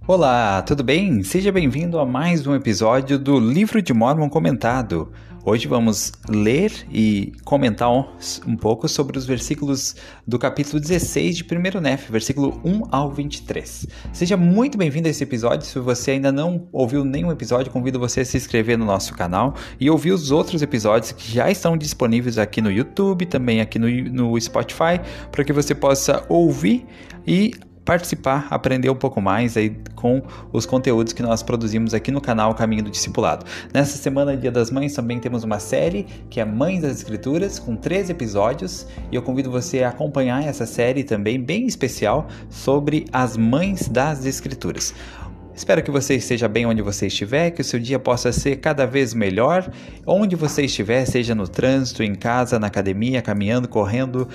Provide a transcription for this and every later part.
Olá, tudo bem? Seja bem-vindo a mais um episódio do Livro de Mórmon Comentado. Hoje vamos ler e comentar um pouco sobre os versículos do capítulo 16 de 1 Nef, versículo 1 ao 23. Seja muito bem-vindo a esse episódio. Se você ainda não ouviu nenhum episódio, convido você a se inscrever no nosso canal e ouvir os outros episódios que já estão disponíveis aqui no YouTube, também aqui no Spotify, para que você possa ouvir e participar, aprender um pouco mais aí com os conteúdos que nós produzimos aqui no canal Caminho do Discipulado. Nessa semana, Dia das Mães, também temos uma série que é Mães das Escrituras, com 13 episódios, e eu convido você a acompanhar essa série também bem especial sobre as Mães das Escrituras. Espero que você esteja bem onde você estiver, que o seu dia possa ser cada vez melhor, onde você estiver, seja no trânsito, em casa, na academia, caminhando, correndo,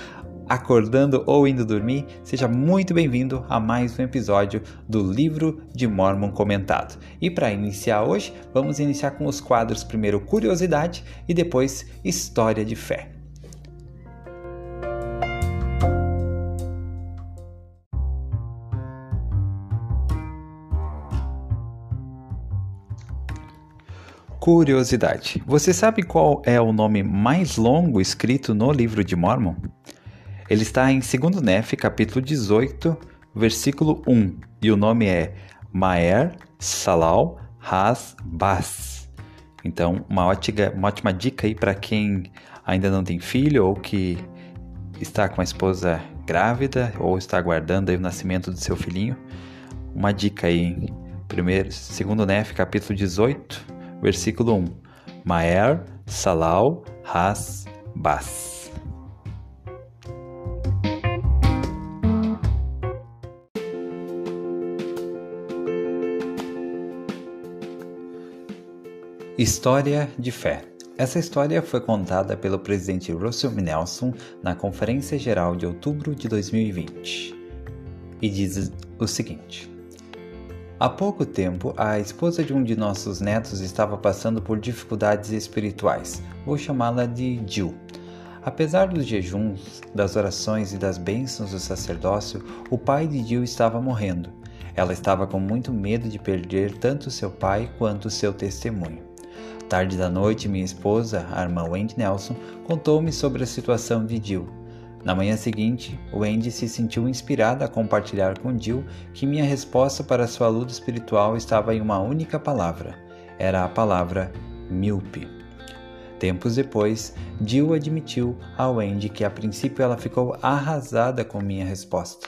acordando ou indo dormir. Seja muito bem-vindo a mais um episódio do Livro de Mórmon Comentado. E para iniciar hoje, vamos iniciar com os quadros primeiro Curiosidade e depois História de Fé. Curiosidade. Você sabe qual é o nome mais longo escrito no Livro de Mórmon? Ele está em 2 Nef, capítulo 18, versículo 1, e o nome é Maer Salal Has Bas. Então, uma ótima dica aí para quem ainda não tem filho ou que está com a esposa grávida ou está aguardando aí o nascimento do seu filhinho. Uma dica aí, 2 Nef, capítulo 18, versículo 1, Maer Salal Has Bas. História de Fé. Essa história foi contada pelo presidente Russell M. Nelson na Conferência Geral de outubro de 2020 e diz o seguinte: há pouco tempo, a esposa de um de nossos netos estava passando por dificuldades espirituais. Vou chamá-la de Jill. Apesar dos jejuns, das orações e das bênçãos do sacerdócio, o pai de Jill estava morrendo. Ela estava com muito medo de perder tanto seu pai quanto seu testemunho. Tarde da noite, minha esposa, a irmã Wendy Nelson, contou-me sobre a situação de Jill. Na manhã seguinte, Wendy se sentiu inspirada a compartilhar com Jill que minha resposta para sua luta espiritual estava em uma única palavra. Era a palavra míope. Tempos depois, Jill admitiu a Wendy que a princípio ela ficou arrasada com minha resposta.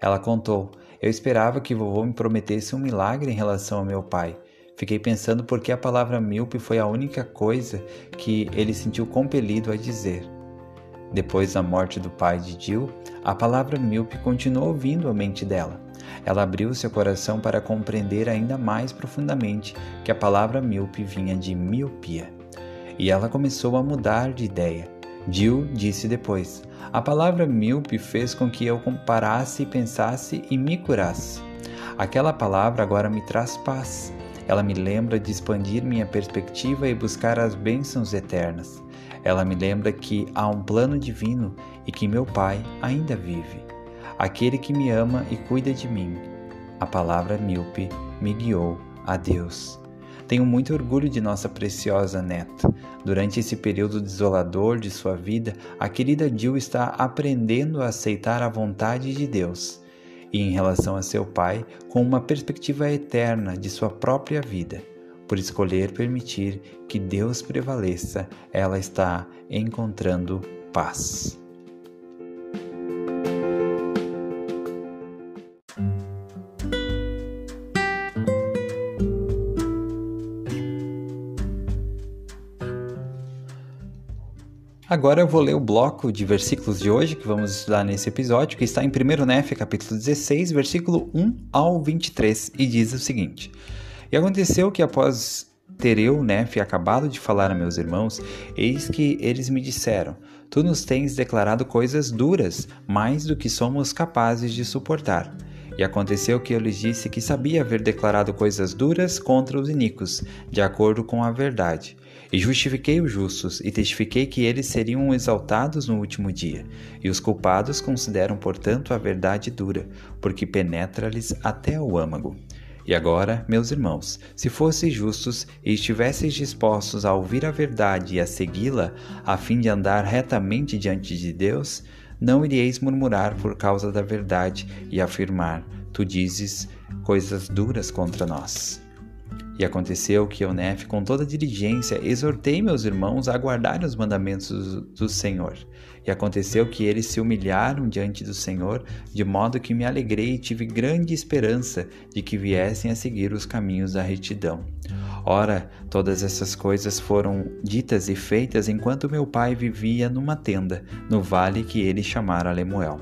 Ela contou: eu esperava que vovô me prometesse um milagre em relação ao meu pai. Fiquei pensando por que a palavra míope foi a única coisa que ele sentiu compelido a dizer. Depois da morte do pai de Jill, a palavra míope continuou vindo à mente dela. Ela abriu seu coração para compreender ainda mais profundamente que a palavra míope vinha de miopia. E ela começou a mudar de ideia. Jill disse depois: a palavra míope fez com que eu comparasse, pensasse e me curasse. Aquela palavra agora me traz paz. Ela me lembra de expandir minha perspectiva e buscar as bênçãos eternas. Ela me lembra que há um plano divino e que meu Pai ainda vive. Aquele que me ama e cuida de mim. A palavra míope me guiou a Deus. Tenho muito orgulho de nossa preciosa neta. Durante esse período desolador de sua vida, a querida Jill está aprendendo a aceitar a vontade de Deus. E em relação a seu pai, com uma perspectiva eterna de sua própria vida. Por escolher permitir que Deus prevaleça, ela está encontrando paz. Agora eu vou ler o bloco de versículos de hoje que vamos estudar nesse episódio, que está em 1 Nef, capítulo 16, versículo 1 ao 23, e diz o seguinte: E aconteceu que após ter eu, Nef, acabado de falar a meus irmãos, eis que eles me disseram: Tu nos tens declarado coisas duras, mais do que somos capazes de suportar. E aconteceu que eu lhes disse que sabia haver declarado coisas duras contra os iníquos, de acordo com a verdade. E justifiquei os justos, e testifiquei que eles seriam exaltados no último dia. E os culpados consideram, portanto, a verdade dura, porque penetra-lhes até o âmago. E agora, meus irmãos, se fosseis justos e estivesseis dispostos a ouvir a verdade e a segui-la, a fim de andar retamente diante de Deus, não iríeis murmurar por causa da verdade e afirmar: tu dizes coisas duras contra nós. E aconteceu que eu, Nefe, com toda diligência, exortei meus irmãos a guardarem os mandamentos do Senhor. E aconteceu que eles se humilharam diante do Senhor, de modo que me alegrei e tive grande esperança de que viessem a seguir os caminhos da retidão. Ora, todas essas coisas foram ditas e feitas enquanto meu pai vivia numa tenda, no vale que ele chamara Lemuel.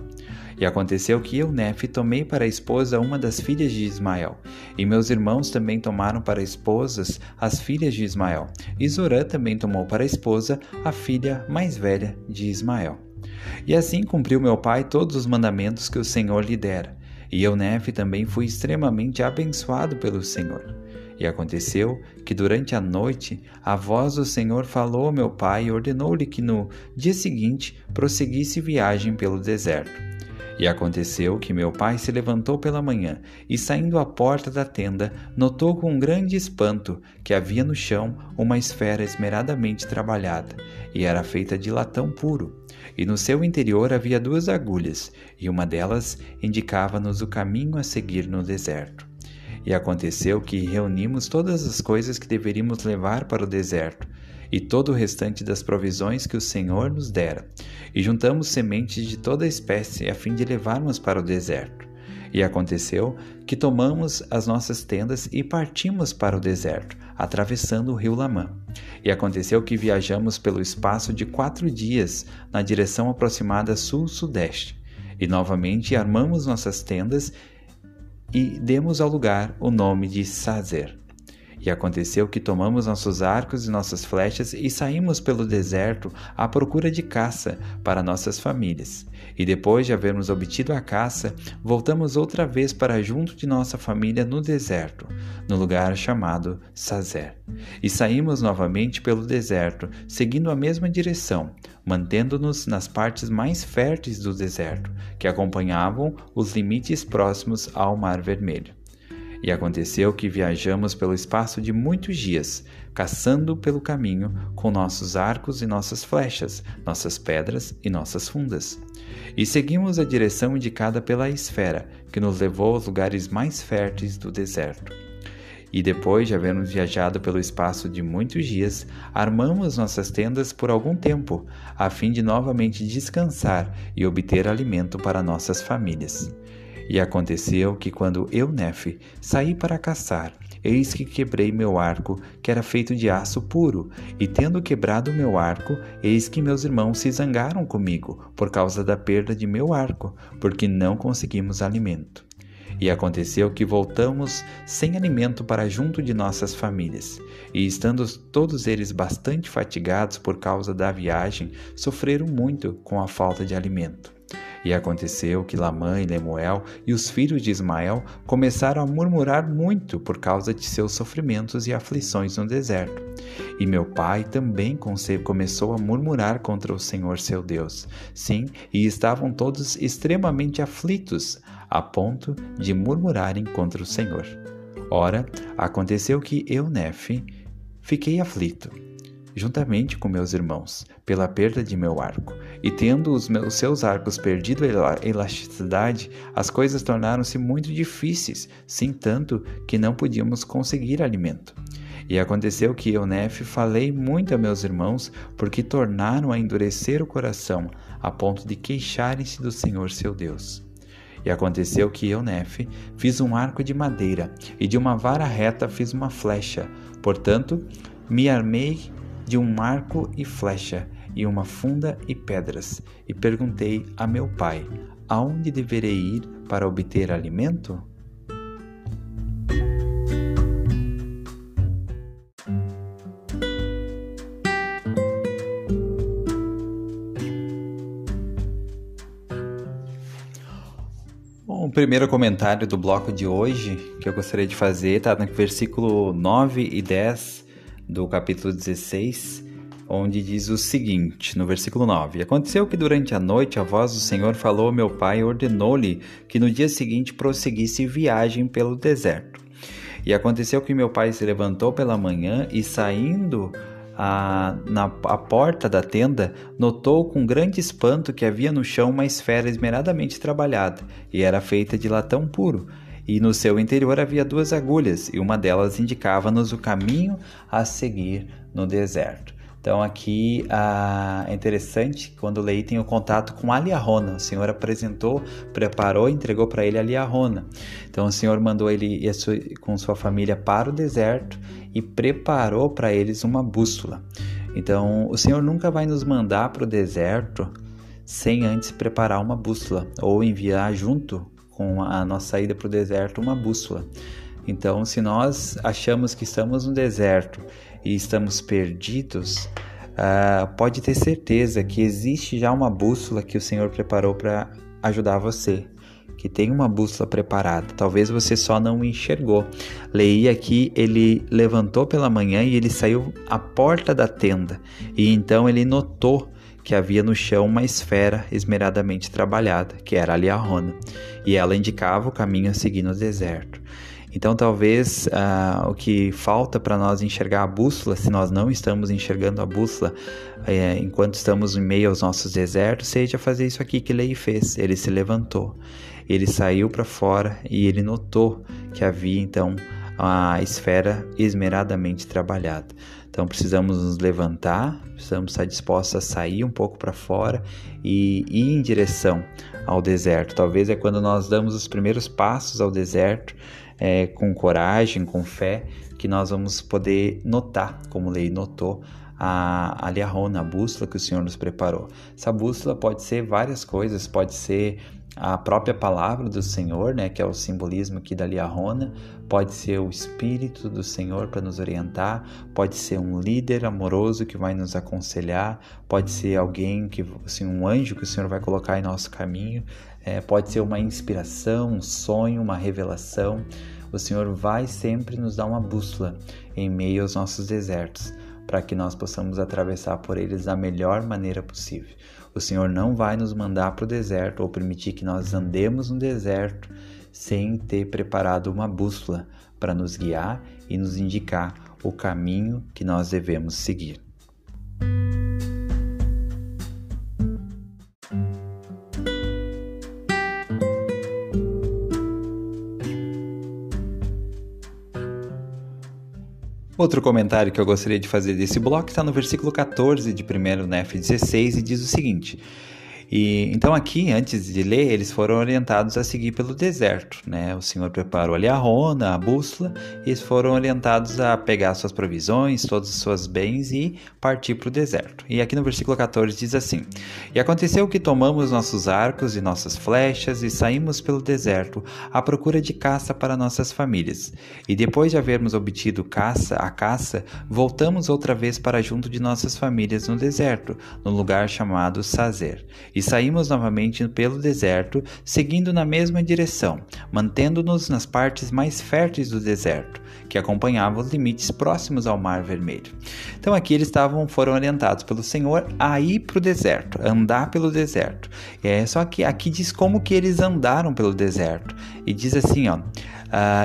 E aconteceu que eu, Nefe, tomei para esposa uma das filhas de Ismael, e meus irmãos também tomaram para esposas as filhas de Ismael, e Zorã também tomou para esposa a filha mais velha de Ismael. E assim cumpriu meu pai todos os mandamentos que o Senhor lhe dera, e eu, Nefe, também fui extremamente abençoado pelo Senhor. E aconteceu que durante a noite a voz do Senhor falou ao meu pai e ordenou-lhe que no dia seguinte prosseguisse viagem pelo deserto. E aconteceu que meu pai se levantou pela manhã e, saindo à porta da tenda, notou com grande espanto que havia no chão uma esfera esmeradamente trabalhada, e era feita de latão puro. E no seu interior havia 2 agulhas, e uma delas indicava-nos o caminho a seguir no deserto. E aconteceu que reunimos todas as coisas que deveríamos levar para o deserto, e todo o restante das provisões que o Senhor nos dera, e juntamos sementes de toda espécie a fim de levarmos para o deserto. E aconteceu que tomamos as nossas tendas e partimos para o deserto, atravessando o rio Lamã. E aconteceu que viajamos pelo espaço de 4 dias na direção aproximada sul-sudeste, e novamente armamos nossas tendas e demos ao lugar o nome de Sazer. E aconteceu que tomamos nossos arcos e nossas flechas e saímos pelo deserto à procura de caça para nossas famílias. E depois de havermos obtido a caça, voltamos outra vez para junto de nossa família no deserto, no lugar chamado Sazer. E saímos novamente pelo deserto, seguindo a mesma direção, mantendo-nos nas partes mais férteis do deserto, que acompanhavam os limites próximos ao Mar Vermelho. E aconteceu que viajamos pelo espaço de muitos dias, caçando pelo caminho com nossos arcos e nossas flechas, nossas pedras e nossas fundas. E seguimos a direção indicada pela esfera, que nos levou aos lugares mais férteis do deserto. E depois de havermos viajado pelo espaço de muitos dias, armamos nossas tendas por algum tempo, a fim de novamente descansar e obter alimento para nossas famílias. E aconteceu que quando eu, Nefe, saí para caçar, eis que quebrei meu arco, que era feito de aço puro, e tendo quebrado meu arco, eis que meus irmãos se zangaram comigo, por causa da perda de meu arco, porque não conseguimos alimento. E aconteceu que voltamos sem alimento para junto de nossas famílias, e estando todos eles bastante fatigados por causa da viagem, sofreram muito com a falta de alimento. E aconteceu que Lamã e Lemuel e os filhos de Ismael começaram a murmurar muito por causa de seus sofrimentos e aflições no deserto. E meu pai também começou a murmurar contra o Senhor seu Deus. Sim, e estavam todos extremamente aflitos, a ponto de murmurarem contra o Senhor. Ora, aconteceu que eu, Nefe, fiquei aflito, juntamente com meus irmãos, pela perda de meu arco. E tendo os seus arcos perdido a elasticidade, as coisas tornaram-se muito difíceis, sim tanto que não podíamos conseguir alimento. E aconteceu que eu, Nefe, falei muito a meus irmãos, porque tornaram a endurecer o coração, a ponto de queixarem-se do Senhor seu Deus. E aconteceu que eu, Nefe, fiz um arco de madeira, e de uma vara reta fiz uma flecha. Portanto, me armei de um arco e flecha, e uma funda e pedras, e perguntei a meu pai: aonde deverei ir para obter alimento? Bom, o primeiro comentário do bloco de hoje que eu gostaria de fazer está no versículo 9 e 10 do capítulo 16, onde diz o seguinte, no versículo 9: Aconteceu que durante a noite a voz do Senhor falou ao meu pai e ordenou-lhe que no dia seguinte prosseguisse viagem pelo deserto. E aconteceu que meu pai se levantou pela manhã e, saindo na porta da tenda, notou com grande espanto que havia no chão uma esfera esmeradamente trabalhada, e era feita de latão puro. E no seu interior havia 2 agulhas, e uma delas indicava-nos o caminho a seguir no deserto. Então aqui é interessante quando o Leí tem o contato com a liahona. O Senhor apresentou, preparou e entregou para ele a liahona. Então o Senhor mandou ele com sua família para o deserto e preparou para eles uma bússola. Então o Senhor nunca vai nos mandar para o deserto sem antes preparar uma bússola ou enviar junto com a nossa saída para o deserto uma bússola. Então, se nós achamos que estamos no deserto e estamos perdidos, pode ter certeza que existe já uma bússola que o Senhor preparou para ajudar você, que tem uma bússola preparada. Talvez você só não enxergou. Leí aqui, ele levantou pela manhã e ele saiu à porta da tenda, e então ele notou que havia no chão uma esfera esmeradamente trabalhada, que era a liahona, e ela indicava o caminho a seguir no deserto. Então talvez o que falta para nós enxergar a bússola, se nós não estamos enxergando a bússola enquanto estamos em meio aos nossos desertos, seja fazer isso aqui que Leí fez. Ele se levantou, ele saiu para fora e ele notou que havia então a esfera esmeradamente trabalhada. Então precisamos nos levantar, precisamos estar dispostos a sair um pouco para fora e ir em direção ao deserto. Talvez é quando nós damos os primeiros passos ao deserto, com coragem, com fé, que nós vamos poder notar, como Leí notou, a liahona, a bússola que o Senhor nos preparou. Essa bússola pode ser várias coisas, pode ser a própria palavra do Senhor, né, que é o simbolismo aqui da liahona, pode ser o Espírito do Senhor para nos orientar, pode ser um líder amoroso que vai nos aconselhar, pode ser alguém, assim, um anjo que o Senhor vai colocar em nosso caminho, pode ser uma inspiração, um sonho, uma revelação. O Senhor vai sempre nos dar uma bússola em meio aos nossos desertos, para que nós possamos atravessar por eles da melhor maneira possível. O Senhor não vai nos mandar para o deserto ou permitir que nós andemos no deserto sem ter preparado uma bússola para nos guiar e nos indicar o caminho que nós devemos seguir. Outro comentário que eu gostaria de fazer desse bloco está no versículo 14 de 1 Nef 16 e diz o seguinte: então aqui, antes de ler, eles foram orientados a seguir pelo deserto, né? O Senhor preparou a liahona, a bússola, e eles foram orientados a pegar suas provisões, todos os seus bens e partir para o deserto. E aqui no versículo 14 diz assim: E aconteceu que tomamos nossos arcos e nossas flechas e saímos pelo deserto à procura de caça para nossas famílias. E depois de havermos obtido a caça, voltamos outra vez para junto de nossas famílias no deserto, no lugar chamado Sazer. E saímos novamente pelo deserto, seguindo na mesma direção, mantendo-nos nas partes mais férteis do deserto, que acompanhavam os limites próximos ao Mar Vermelho. Então aqui eles foram orientados pelo Senhor a ir para o deserto, andar pelo deserto. Só que aqui diz como que eles andaram pelo deserto. E diz assim,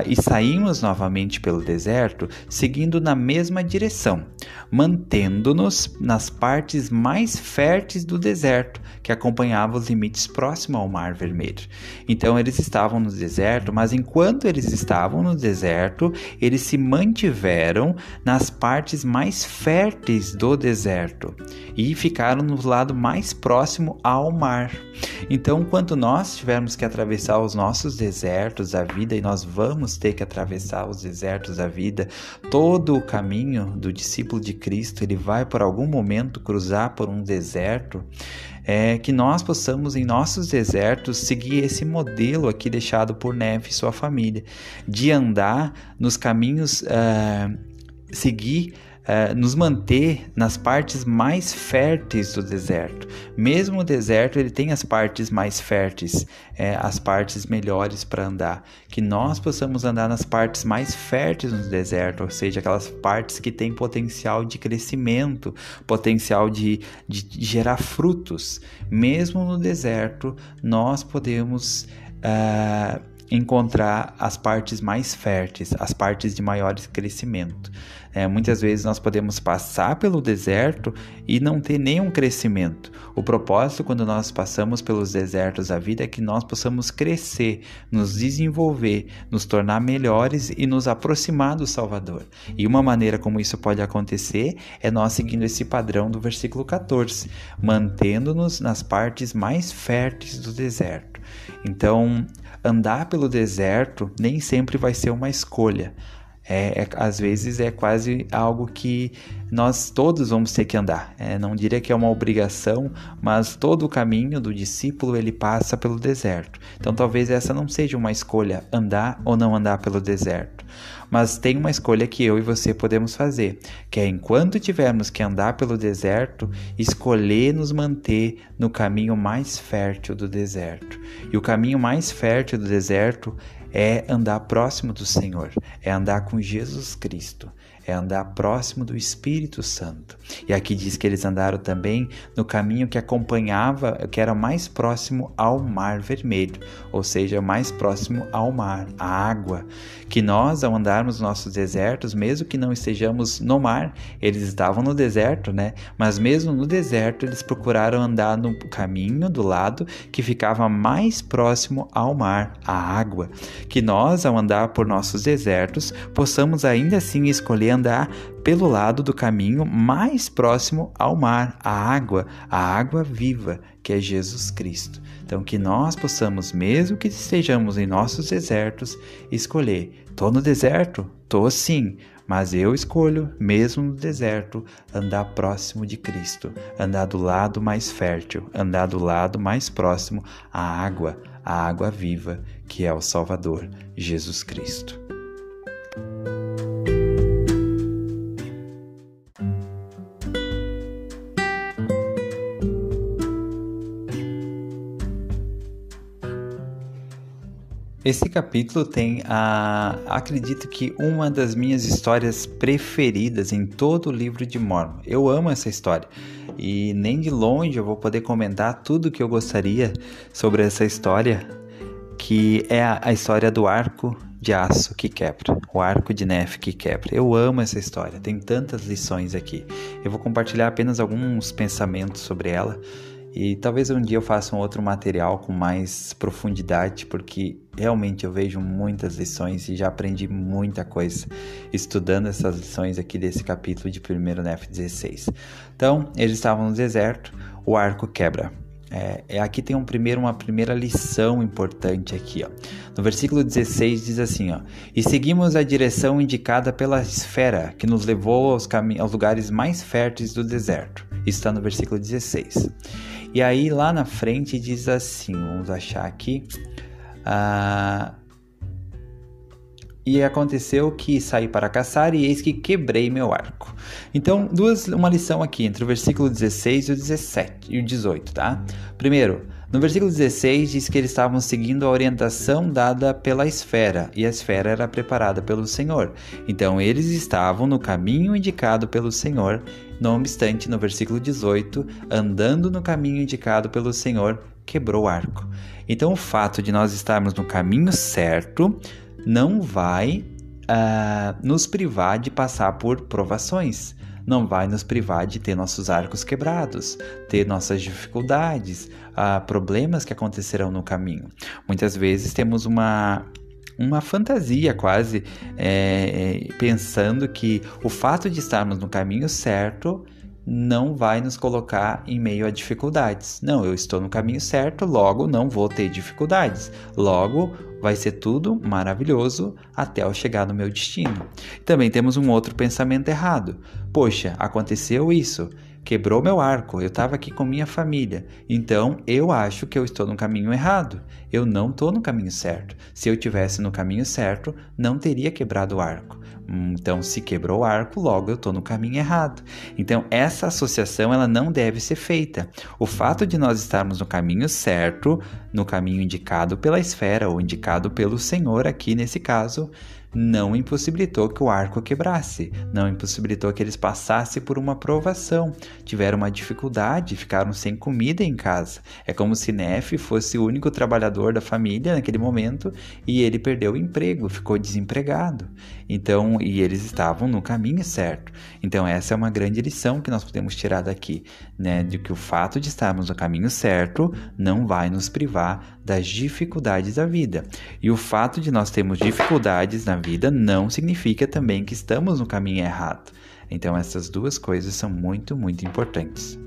e saímos novamente pelo deserto, seguindo na mesma direção, mantendo-nos nas partes mais férteis do deserto, que acompanhava os limites próximos ao Mar Vermelho. Então eles estavam no deserto, mas enquanto eles estavam no deserto, eles se mantiveram nas partes mais férteis do deserto e ficaram no lado mais próximo ao mar. Então, quando nós tivermos que atravessar os nossos desertos da vida, e nós vamos ter que atravessar os desertos da vida, todo o caminho do discípulo de Cristo, ele vai por algum momento cruzar por um deserto, que nós possamos em nossos desertos seguir esse modelo aqui deixado por Nef e sua família, de andar nos caminhos, nos manter nas partes mais férteis do deserto. Mesmo o deserto, ele tem as partes mais férteis, as partes melhores para andar. Que nós possamos andar nas partes mais férteis do deserto, ou seja, aquelas partes que têm potencial de crescimento, potencial de gerar frutos. Mesmo no deserto, nós podemos encontrar as partes mais férteis, as partes de maior crescimento. Muitas vezes nós podemos passar pelo deserto e não ter nenhum crescimento. O propósito, quando nós passamos pelos desertos da vida, é que nós possamos crescer, nos desenvolver, nos tornar melhores e nos aproximar do Salvador. E uma maneira como isso pode acontecer é nós seguindo esse padrão do versículo 14, mantendo-nos nas partes mais férteis do deserto. Então, andar pelo deserto nem sempre vai ser uma escolha. Às vezes é quase algo que nós todos vamos ter que andar. Não diria que é uma obrigação, mas todo o caminho do discípulo ele passa pelo deserto. Então talvez essa não seja uma escolha, andar ou não andar pelo deserto. Mas tem uma escolha que eu e você podemos fazer, que é enquanto tivermos que andar pelo deserto, escolher nos manter no caminho mais fértil do deserto. E o caminho mais fértil do deserto é andar próximo do Senhor, é andar com Jesus Cristo, é andar próximo do Espírito Santo. E aqui diz que eles andaram também no caminho que acompanhava, que era mais próximo ao Mar Vermelho, ou seja, mais próximo ao mar, à água. Que nós, ao andarmos nos nossos desertos, mesmo que não estejamos no mar, eles estavam no deserto, né? Mas mesmo no deserto, eles procuraram andar no caminho do lado que ficava mais próximo ao mar, à água. Que nós, ao andar por nossos desertos, possamos ainda assim escolher andar pelo lado do caminho mais próximo ao mar, à água viva, que é Jesus Cristo. Então, que nós possamos, mesmo que estejamos em nossos desertos, escolher: tô no deserto? Tô sim, mas eu escolho, mesmo no deserto, andar próximo de Cristo, andar do lado mais fértil, andar do lado mais próximo à água viva, que é o Salvador, Jesus Cristo. Esse capítulo tem, acredito que uma das minhas histórias preferidas em todo o livro de Mórmon. Eu amo essa história e nem de longe eu vou poder comentar tudo que eu gostaria sobre essa história, que é a história do arco de aço que quebra, o arco de Nefe que quebra. Eu amo essa história, tem tantas lições aqui. Eu vou compartilhar apenas alguns pensamentos sobre ela. E talvez um dia eu faça um outro material com mais profundidade, porque realmente eu vejo muitas lições e já aprendi muita coisa estudando essas lições aqui desse capítulo de 1 Nefe 16. Então, eles estavam no deserto, o arco quebra. Aqui tem uma primeira lição importante aqui, ó. No versículo 16 diz assim, ó: e seguimos a direção indicada pela esfera que nos levou aos lugares mais férteis do deserto. Isso está no versículo 16. E aí lá na frente diz assim, vamos achar aqui, e aconteceu que saí para caçar e eis que quebrei meu arco. Então, uma lição aqui entre o versículo 16 e o 17 e o 18, tá? Primeiro, no versículo 16 diz que eles estavam seguindo a orientação dada pela esfera, e a esfera era preparada pelo Senhor. Então, eles estavam no caminho indicado pelo Senhor. Não obstante, no versículo 18, andando no caminho indicado pelo Senhor, quebrou o arco. Então, o fato de nós estarmos no caminho certo não vai nos privar de passar por provações, não vai nos privar de ter nossos arcos quebrados, ter nossas dificuldades, problemas que acontecerão no caminho. Muitas vezes temos uma fantasia quase, pensando que o fato de estarmos no caminho certo não vai nos colocar em meio a dificuldades. Não, eu estou no caminho certo, logo não vou ter dificuldades. Logo vai ser tudo maravilhoso até eu chegar no meu destino. Também temos um outro pensamento errado. Poxa, aconteceu isso, quebrou meu arco, eu estava aqui com minha família, então eu acho que eu estou no caminho errado. Eu não estou no caminho certo. Se eu estivesse no caminho certo, não teria quebrado o arco. Então, se quebrou o arco, logo eu estou no caminho errado. Então, essa associação ela não deve ser feita. O fato de nós estarmos no caminho certo, no caminho indicado pela esfera ou indicado pelo Senhor aqui nesse caso, não impossibilitou que o arco quebrasse, não impossibilitou que eles passassem por uma provação, tiveram uma dificuldade, ficaram sem comida em casa. É como se Nefe fosse o único trabalhador da família naquele momento e ele perdeu o emprego, ficou desempregado. Então, e eles estavam no caminho certo. Então, essa é uma grande lição que nós podemos tirar daqui, né? De que o fato de estarmos no caminho certo não vai nos privar das dificuldades da vida. E o fato de nós termos dificuldades na vida não significa também que estamos no caminho errado. Então, essas duas coisas são muito, muito importantes.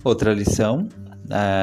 Outra lição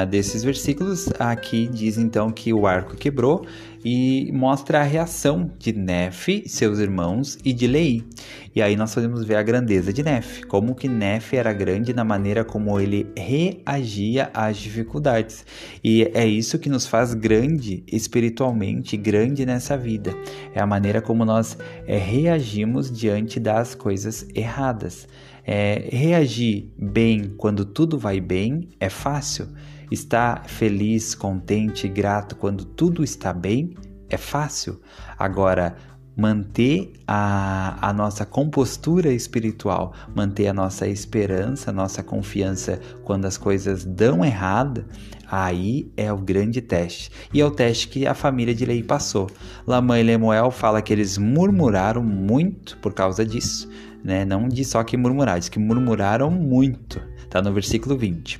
desses versículos, aqui diz então que o arco quebrou e mostra a reação de Nefe, seus irmãos e de Leí. E aí nós podemos ver a grandeza de Nefe, como que Nefe era grande na maneira como ele reagia às dificuldades. E é isso que nos faz grande espiritualmente, grande nessa vida. É a maneira como nós reagimos diante das coisas erradas. Reagir bem quando tudo vai bem é fácil. Estar feliz, contente, grato quando tudo está bem é fácil. Agora, manter a nossa compostura espiritual, manter a nossa esperança, a nossa confiança quando as coisas dão errado, aí é o grande teste. E é o teste que a família de Leí passou. Lamã e Lemuel fala que eles murmuraram muito por causa disso. Né? Não diz só que murmuraram, diz que murmuraram muito. Está no versículo 20.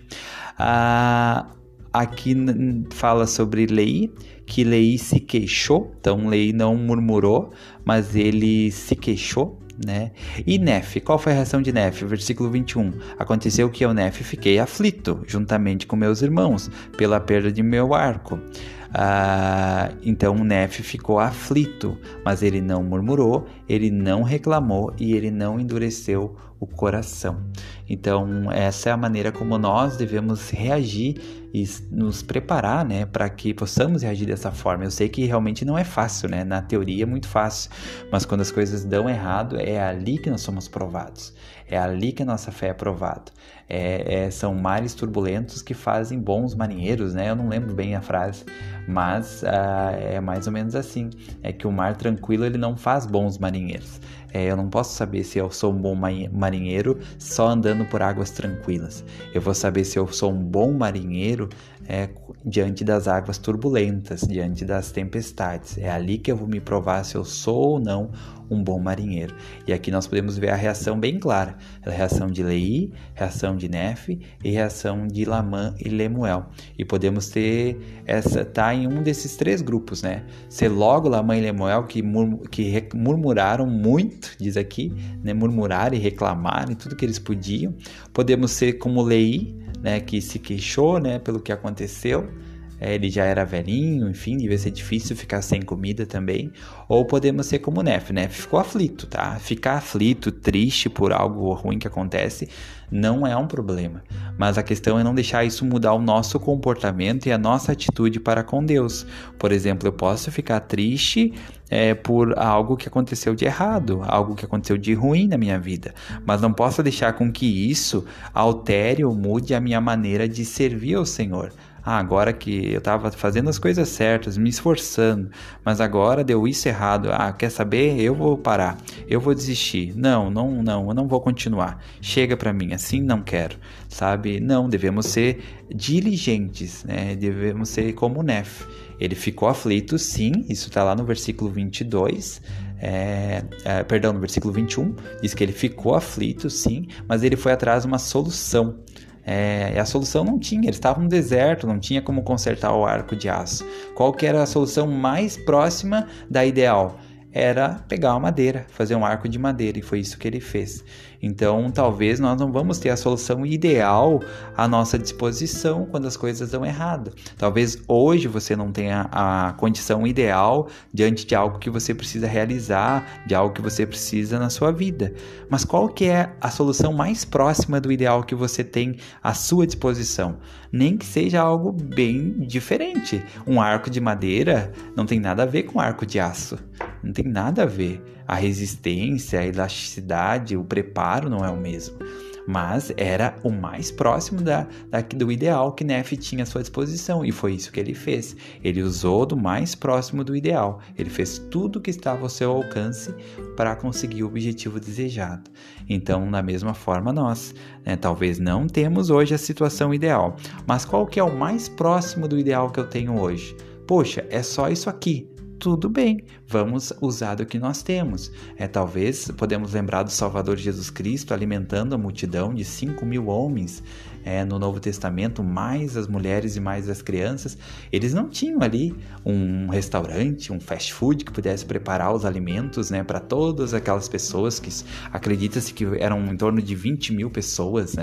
Aqui fala sobre Leí, que Leí se queixou. Então Leí não murmurou, mas ele se queixou. Né? E Nefe, qual foi a reação de Nefe? Versículo 21. Aconteceu que eu, Nefe, fiquei aflito, juntamente com meus irmãos, pela perda de meu arco. Então Nefe ficou aflito, mas ele não murmurou, ele não reclamou e ele não endureceu o coração. Então essa é a maneira como nós devemos reagir e nos preparar, né, para que possamos reagir dessa forma. Eu sei que realmente não é fácil, né? Na teoria é muito fácil, mas quando as coisas dão errado, é ali que nós somos provados. É ali que a nossa fé é provada. São mares turbulentos que fazem bons marinheiros, né? Eu não lembro bem a frase, mas é mais ou menos assim. É que o mar tranquilo ele não faz bons marinheiros. Eu não posso saber se eu sou um bom marinheiro só andando por águas tranquilas. Eu vou saber se eu sou um bom marinheiro diante das águas turbulentas, diante das tempestades. É ali que eu vou me provar se eu sou ou não um bom marinheiro. E aqui nós podemos ver a reação bem clara. A reação de Leí, reação de Nefe e reação de Lamã e Lemuel. E podemos ter tá em um desses três grupos, né? Ser logo Lamã e Lemuel que murmuraram muito, diz aqui, né? Murmuraram e reclamaram tudo que eles podiam. Podemos ser como Leí, né? Que se queixou, né? Pelo que aconteceu. Ele já era velhinho, enfim, devia ser difícil ficar sem comida também. Ou podemos ser como Nefe. Nefe ficou aflito, tá? Ficar aflito, triste por algo ruim que acontece não é um problema. Mas a questão é não deixar isso mudar o nosso comportamento e a nossa atitude para com Deus. Por exemplo, eu posso ficar triste por algo que aconteceu de errado, algo que aconteceu de ruim na minha vida. Mas não posso deixar com que isso altere ou mude a minha maneira de servir ao Senhor. Agora que eu estava fazendo as coisas certas, me esforçando, mas agora deu isso errado. Quer saber? Eu vou parar, eu vou desistir. Não, eu não vou continuar. Chega para mim, assim não quero, sabe? Não, devemos ser diligentes, né? Devemos ser como Nefe. Ele ficou aflito, sim, isso está lá no versículo 22, no versículo 21, diz que ele ficou aflito, sim, mas ele foi atrás de uma solução. E a solução não tinha, eles estavam no deserto, não tinha como consertar o arco de aço. Qual que era a solução mais próxima da ideal? Era pegar uma madeira, fazer um arco de madeira, e foi isso que ele fez. Então, talvez nós não vamos ter a solução ideal à nossa disposição quando as coisas dão errado. Talvez hoje você não tenha a condição ideal diante de algo que você precisa realizar, de algo que você precisa na sua vida. Mas qual que é a solução mais próxima do ideal que você tem à sua disposição? Nem que seja algo bem diferente. Um arco de madeira não tem nada a ver com um arco de aço. não tem nada a ver. A resistência, a elasticidade, o preparo não é o mesmo. Mas era o mais próximo do ideal que Nefe tinha à sua disposição, e foi isso que ele fez. Ele usou do mais próximo do ideal. Ele fez tudo que estava ao seu alcance para conseguir o objetivo desejado. Então, da mesma forma, nós, talvez não temos hoje a situação ideal, mas qual que é o mais próximo do ideal que eu tenho hoje? Poxa, é só isso aqui. Tudo bem, vamos usar do que nós temos. Talvez podemos lembrar do Salvador Jesus Cristo alimentando a multidão de 5.000 homens no Novo Testamento, mais as mulheres e mais as crianças. Eles não tinham ali um restaurante, um fast food que pudesse preparar os alimentos, para todas aquelas pessoas que acredita-se que eram em torno de 20.000 pessoas.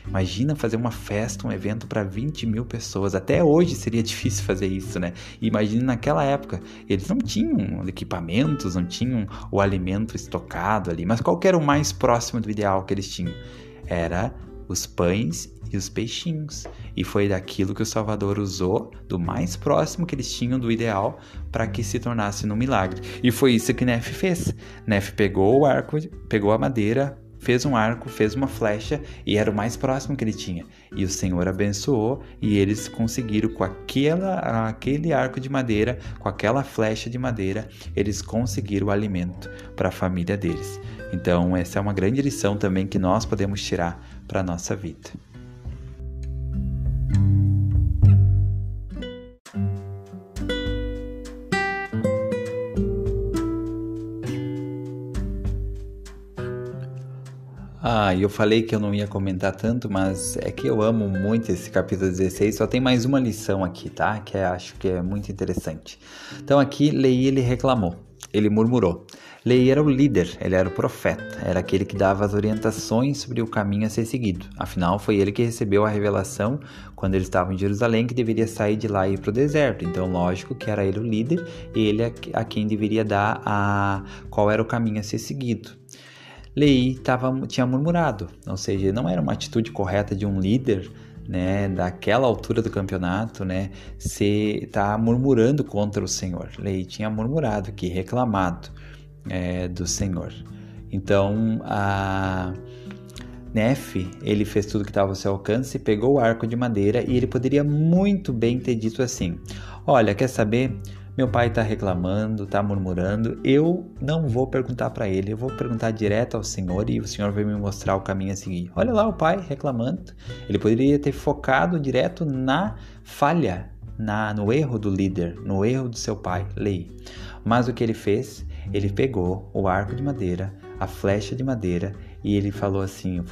Imagina fazer uma festa, um evento para 20.000 pessoas. Até hoje seria difícil fazer isso, Imagina naquela época, eles não tinham equipamentos, não tinham o alimento estocado ali, mas qual que era o mais próximo do ideal que eles tinham? Era os pães e os peixinhos, e foi daquilo que o Salvador usou, do mais próximo que eles tinham do ideal, para que se tornasse um milagre. E foi isso que Nefe fez. Nefe pegou o arco, pegou a madeira, fez um arco, fez uma flecha, e era o mais próximo que ele tinha. E o Senhor abençoou, e eles conseguiram com aquele arco de madeira, com aquela flecha de madeira, eles conseguiram o alimento para a família deles. Então, essa é uma grande lição também que nós podemos tirar para a nossa vida. Eu falei que eu não ia comentar tanto, mas é que eu amo muito esse capítulo 16, só tem mais uma lição aqui, tá? Que acho que é muito interessante. Então aqui, Leí, ele reclamou, ele murmurou. Leí era o líder, ele era o profeta, era aquele que dava as orientações sobre o caminho a ser seguido. Afinal, foi ele que recebeu a revelação quando eles estavam em Jerusalém que deveria sair de lá e ir para o deserto. Então, lógico que era ele o líder e ele a quem deveria dar qual era o caminho a ser seguido. Leí tinha murmurado, ou seja, não era uma atitude correta de um líder, daquela altura do campeonato, se tá murmurando contra o Senhor. Leí tinha murmurado aqui, reclamado do Senhor. Então, Nefe, ele fez tudo que estava ao seu alcance, pegou o arco de madeira e ele poderia muito bem ter dito assim: olha, quer saber? Meu pai está reclamando, está murmurando, eu não vou perguntar para ele, eu vou perguntar direto ao Senhor e o Senhor vai me mostrar o caminho a seguir. Olha lá o pai reclamando, ele poderia ter focado direto na falha, no erro do líder, no erro do seu pai, Leí. Mas o que ele fez? Ele pegou o arco de madeira, a flecha de madeira e ele falou assim,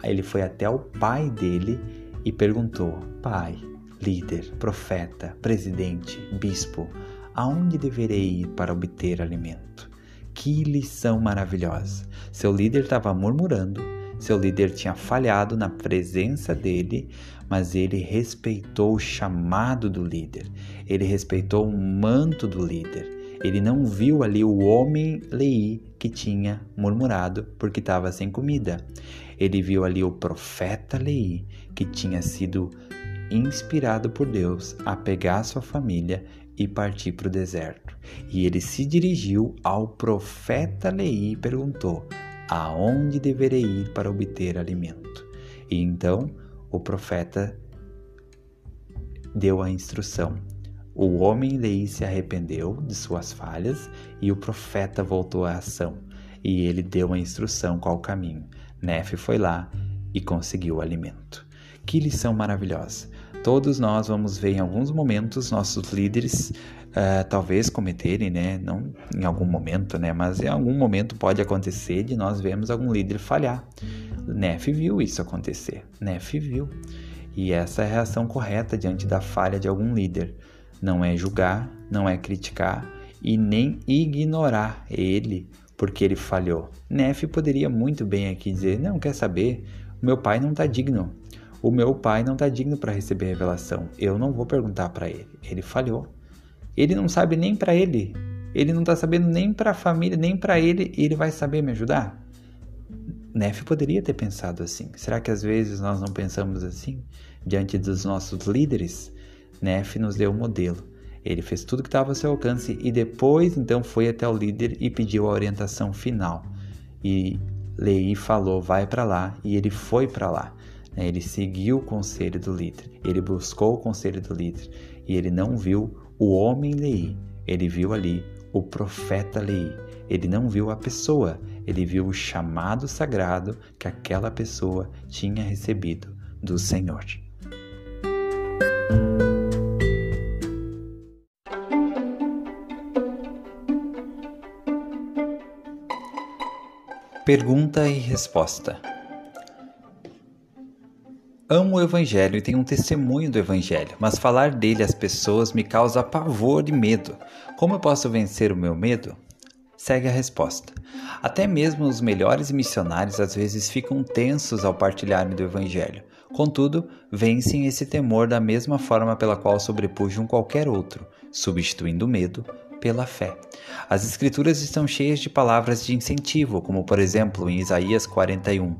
ele foi até o pai dele e perguntou: pai, líder, profeta, presidente, bispo, aonde deverei ir para obter alimento? Que lição maravilhosa! Seu líder estava murmurando, seu líder tinha falhado na presença dele, mas ele respeitou o chamado do líder, ele respeitou o manto do líder. Ele não viu ali o homem Leí que tinha murmurado porque estava sem comida. Ele viu ali o profeta Leí que tinha sido inspirado por Deus a pegar sua família e partir para o deserto. E ele se dirigiu ao profeta Leí e perguntou: aonde deverei ir para obter alimento? E então o profeta deu a instrução. O homem Leí se arrependeu de suas falhas e o profeta voltou à ação. E ele deu a instrução qual o caminho. Nefe foi lá e conseguiu o alimento. Que lição maravilhosa! Todos nós vamos ver em alguns momentos nossos líderes talvez cometerem, não em algum momento, mas em algum momento pode acontecer de nós vermos algum líder falhar. Nefe viu isso acontecer, Nefe viu. E essa é a reação correta diante da falha de algum líder. Não é julgar, não é criticar e nem ignorar ele porque ele falhou. Nefe poderia muito bem aqui dizer: não, quer saber? O meu pai não está digno. O meu pai não está digno para receber a revelação. Eu não vou perguntar para ele. Ele falhou. Ele não sabe nem para ele. Ele não está sabendo nem para a família, nem para ele. E ele vai saber me ajudar? Nefe poderia ter pensado assim. Será que às vezes nós não pensamos assim? Diante dos nossos líderes? Nefe nos deu um modelo. Ele fez tudo que estava ao seu alcance e depois então foi até o líder e pediu a orientação final. E Lehi falou, vai para lá, e ele foi para lá. Ele seguiu o conselho do líder, ele buscou o conselho do líder e ele não viu o homem Lehi, ele viu ali o profeta Lehi. Ele não viu a pessoa, ele viu o chamado sagrado que aquela pessoa tinha recebido do Senhor. Pergunta e resposta. Amo o Evangelho e tenho um testemunho do Evangelho, mas falar dele às pessoas me causa pavor e medo. Como eu posso vencer o meu medo? Segue a resposta. Até mesmo os melhores missionários às vezes ficam tensos ao partilharem do Evangelho. Contudo, vencem esse temor da mesma forma pela qual sobrepujam qualquer outro, substituindo o medo pela fé. As Escrituras estão cheias de palavras de incentivo, como por exemplo em Isaías 41.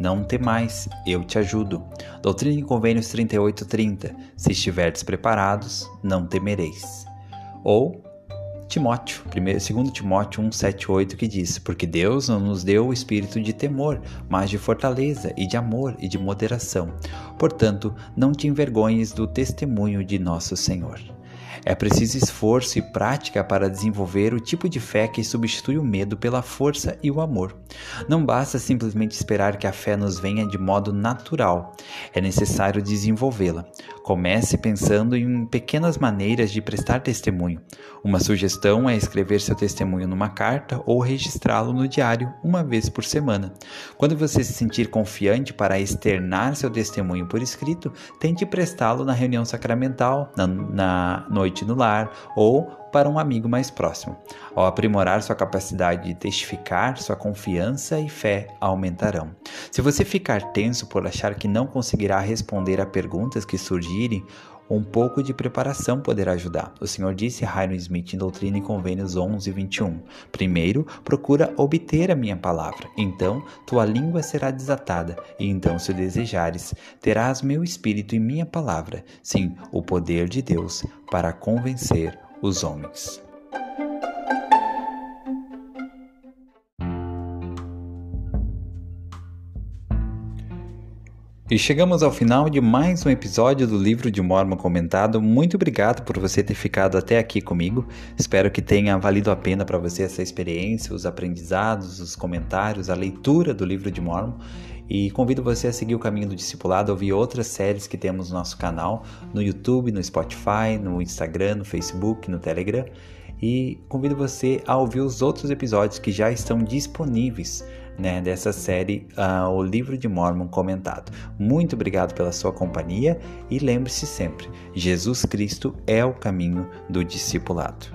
Não temais, eu te ajudo. Doutrina e Convênios 38:30. Se estiverdes preparados, não temereis. Ou Timóteo, 2 Timóteo 1:7-8, que diz: porque Deus não nos deu o espírito de temor, mas de fortaleza e de amor e de moderação. Portanto, não te envergonhes do testemunho de nosso Senhor. É preciso esforço e prática para desenvolver o tipo de fé que substitui o medo pela força e o amor. Não basta simplesmente esperar que a fé nos venha de modo natural. É necessário desenvolvê-la. Comece pensando em pequenas maneiras de prestar testemunho. Uma sugestão é escrever seu testemunho numa carta ou registrá-lo no diário uma vez por semana. Quando você se sentir confiante para externar seu testemunho por escrito, tente prestá-lo na reunião sacramental, na noite no lar ou para um amigo mais próximo. Ao aprimorar sua capacidade de testificar, sua confiança e fé aumentarão. Se você ficar tenso por achar que não conseguirá responder a perguntas que surgirem, um pouco de preparação poderá ajudar. O Senhor disse a Hyrum Smith em Doutrina e Convênios 11:21. Primeiro, procura obter a minha palavra. Então, tua língua será desatada. E então, se desejares, terás meu espírito e minha palavra. Sim, o poder de Deus para convencer os homens. E chegamos ao final de mais um episódio do Livro de Mórmon Comentado. Muito obrigado por você ter ficado até aqui comigo. Espero que tenha valido a pena para você essa experiência, os aprendizados, os comentários, a leitura do Livro de Mórmon. E convido você a seguir o caminho do discipulado, a ouvir outras séries que temos no nosso canal, no YouTube, no Spotify, no Instagram, no Facebook, no Telegram. E convido você a ouvir os outros episódios que já estão disponíveis, dessa série, O Livro de Mórmon Comentado. Muito obrigado pela sua companhia e lembre-se sempre, Jesus Cristo é o caminho do discipulado.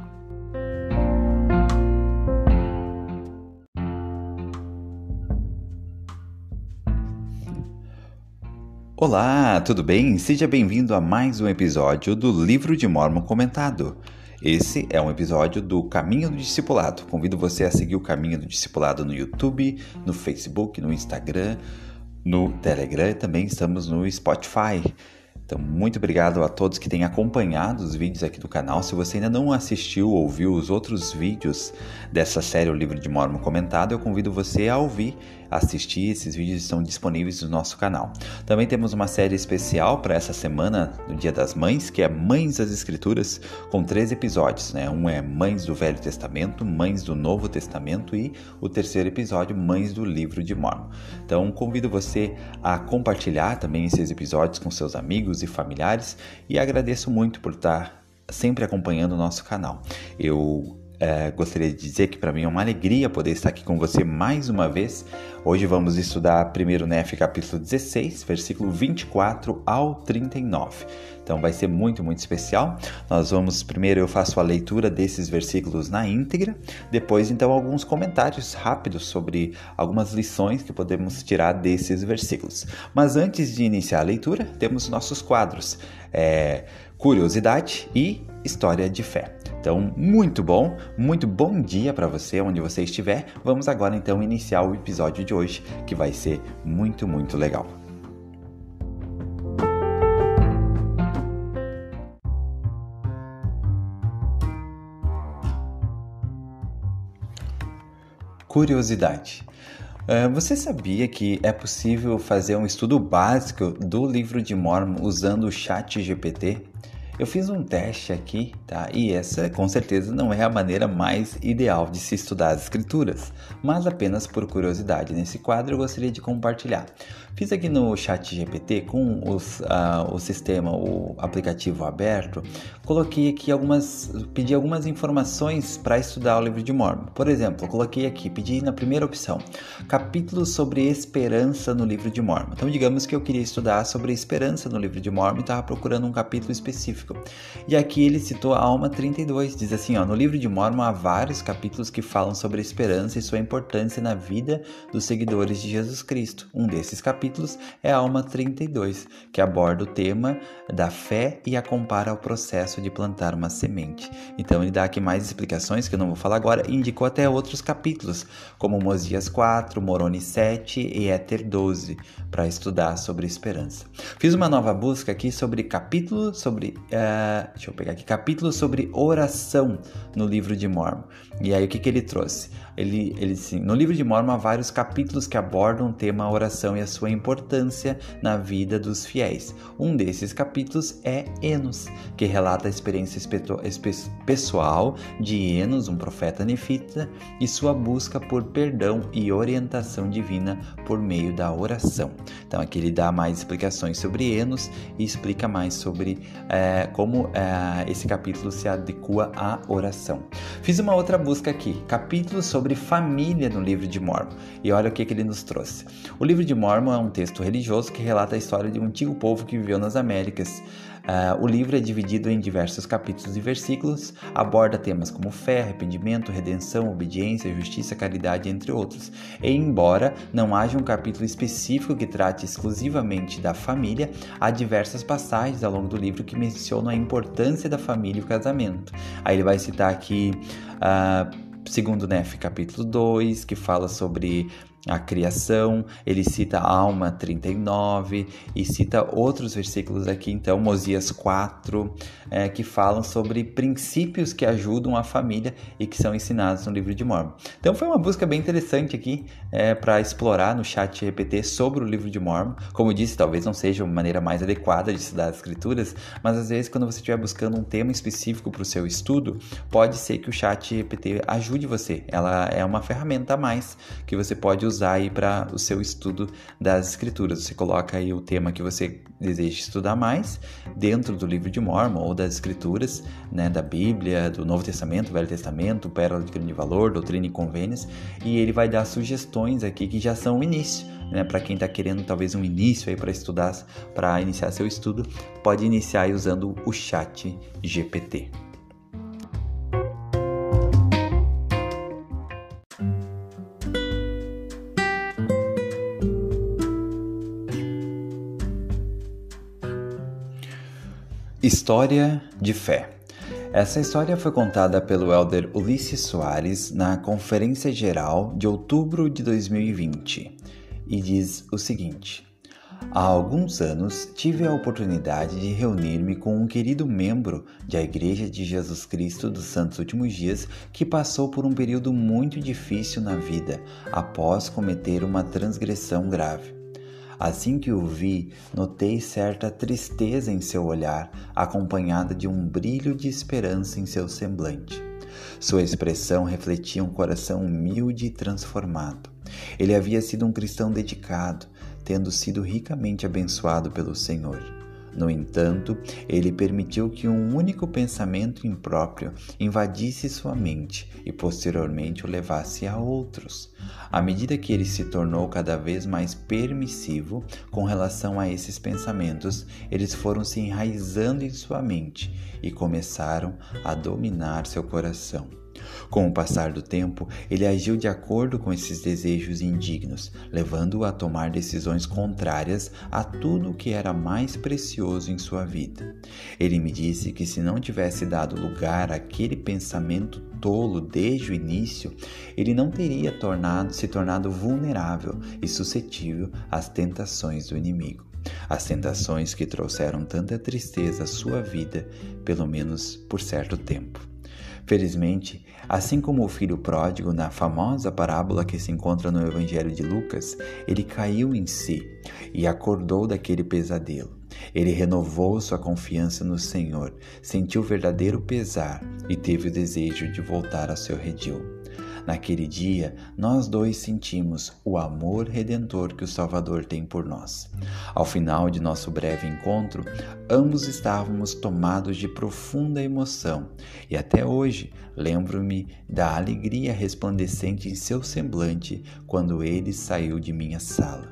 Olá, tudo bem? Seja bem-vindo a mais um episódio do Livro de Mórmon Comentado. Esse é um episódio do Caminho do Discipulado. Convido você a seguir o Caminho do Discipulado no YouTube, no Facebook, no Instagram, no Telegram e também estamos no Spotify. Então, muito obrigado a todos que têm acompanhado os vídeos aqui do canal. Se você ainda não assistiu ou viu os outros vídeos dessa série O Livro de Mórmon Comentado, eu convido você a ouvir, assistir. Esses vídeos estão disponíveis no nosso canal. Também temos uma série especial para essa semana, no Dia das Mães, que é Mães das Escrituras, com 3 episódios. Um é Mães do Velho Testamento, Mães do Novo Testamento e o terceiro episódio, Mães do Livro de Mórmon. Então, convido você a compartilhar também esses episódios com seus amigos e familiares e agradeço muito por estar sempre acompanhando o nosso canal. Eu gostaria de dizer que para mim é uma alegria poder estar aqui com você mais uma vez. Hoje vamos estudar 1 Nef capítulo 16, versículo 24 ao 39. Então vai ser muito, muito especial. Primeiro eu faço a leitura desses versículos na íntegra, depois então alguns comentários rápidos sobre algumas lições que podemos tirar desses versículos. Mas antes de iniciar a leitura, temos nossos quadros, Curiosidade e História de Fé. Então, muito bom dia para você, onde você estiver. Vamos agora então iniciar o episódio de hoje, que vai ser muito, muito legal. Curiosidade. Você sabia que é possível fazer um estudo básico do livro de Mórmon usando o ChatGPT? Eu fiz um teste aqui, tá? E essa com certeza não é a maneira mais ideal de se estudar as escrituras, mas apenas por curiosidade nesse quadro eu gostaria de compartilhar. Fiz aqui no ChatGPT com o sistema, o aplicativo aberto, coloquei aqui pedi algumas informações para estudar o livro de Mórmon. Por exemplo, eu coloquei aqui, pedi na primeira opção, capítulos sobre esperança no livro de Mórmon. Então, digamos que eu queria estudar sobre esperança no livro de Mórmon e estava procurando um capítulo específico. E aqui ele citou a Alma 32, diz assim, no livro de Mórmon há vários capítulos que falam sobre a esperança e sua importância na vida dos seguidores de Jesus Cristo. Um desses capítulos é a Alma 32, que aborda o tema da fé e a compara ao processo de plantar uma semente. Então ele dá aqui mais explicações, que eu não vou falar agora, e indicou até outros capítulos, como Mosias 4, Moroni 7 e Éter 12, para estudar sobre esperança. Fiz uma nova busca aqui sobre capítulos sobre oração no livro de Mórmon. E aí o que ele trouxe? No livro de Mórmon há vários capítulos que abordam o tema oração e a sua importância na vida dos fiéis. Um desses capítulos é Enos, que relata a experiência pessoal de Enos, um profeta nefita, e sua busca por perdão e orientação divina por meio da oração. Então aqui ele dá mais explicações sobre Enos e explica mais sobre como esse capítulo se adequa à oração. Fiz uma outra busca aqui, capítulos sobre família no livro de Mórmon, e olha o que ele nos trouxe. O livro de Mórmon é um texto religioso que relata a história de um antigo povo que viveu nas Américas. O livro é dividido em diversos capítulos e versículos, aborda temas como fé, arrependimento, redenção, obediência, justiça, caridade, entre outros. E embora não haja um capítulo específico que trate exclusivamente da família, há diversas passagens ao longo do livro que mencionam a importância da família e o casamento. Aí ele vai citar aqui segundo Nefe, capítulo 2, que fala sobre a criação, ele cita Alma 39 e cita outros versículos aqui, então Mosias 4, que falam sobre princípios que ajudam a família e que são ensinados no livro de Mórmon. Então foi uma busca bem interessante aqui para explorar no ChatGPT sobre o livro de Mórmon. Como eu disse, talvez não seja a maneira mais adequada de estudar as escrituras, mas às vezes quando você estiver buscando um tema específico para o seu estudo, pode ser que o ChatGPT ajude você. Ela é uma ferramenta a mais que você pode usar aí para o seu estudo das escrituras. Você coloca aí o tema que você deseja estudar mais dentro do livro de Mórmon ou das escrituras, da Bíblia, do Novo Testamento, Velho Testamento, Pérola de Grande Valor, Doutrina e Convênios, e ele vai dar sugestões aqui que já são o início, para quem está querendo talvez um início aí para estudar, para iniciar seu estudo, pode iniciar aí usando o ChatGPT. História de fé. Essa história foi contada pelo elder Ulisses Soares na Conferência Geral de outubro de 2020 e diz o seguinte: há alguns anos tive a oportunidade de reunir-me com um querido membro da Igreja de Jesus Cristo dos Santos Últimos Dias que passou por um período muito difícil na vida após cometer uma transgressão grave. Assim que o vi, notei certa tristeza em seu olhar, acompanhada de um brilho de esperança em seu semblante. Sua expressão refletia um coração humilde e transformado. Ele havia sido um cristão dedicado, tendo sido ricamente abençoado pelo Senhor. No entanto, ele permitiu que um único pensamento impróprio invadisse sua mente e posteriormente o levasse a outros. À medida que ele se tornou cada vez mais permissivo com relação a esses pensamentos, eles foram se enraizando em sua mente e começaram a dominar seu coração. Com o passar do tempo, ele agiu de acordo com esses desejos indignos, levando-o a tomar decisões contrárias a tudo o que era mais precioso em sua vida. Ele me disse que se não tivesse dado lugar àquele pensamento tolo desde o início, ele não teria se tornado vulnerável e suscetível às tentações do inimigo. As tentações que trouxeram tanta tristeza à sua vida, pelo menos por certo tempo. Felizmente, assim como o filho pródigo na famosa parábola que se encontra no Evangelho de Lucas, ele caiu em si e acordou daquele pesadelo. Ele renovou sua confiança no Senhor, sentiu verdadeiro pesar e teve o desejo de voltar ao seu redil. Naquele dia, nós dois sentimos o amor redentor que o Salvador tem por nós. Ao final de nosso breve encontro, ambos estávamos tomados de profunda emoção e até hoje lembro-me da alegria resplandecente em seu semblante quando ele saiu de minha sala.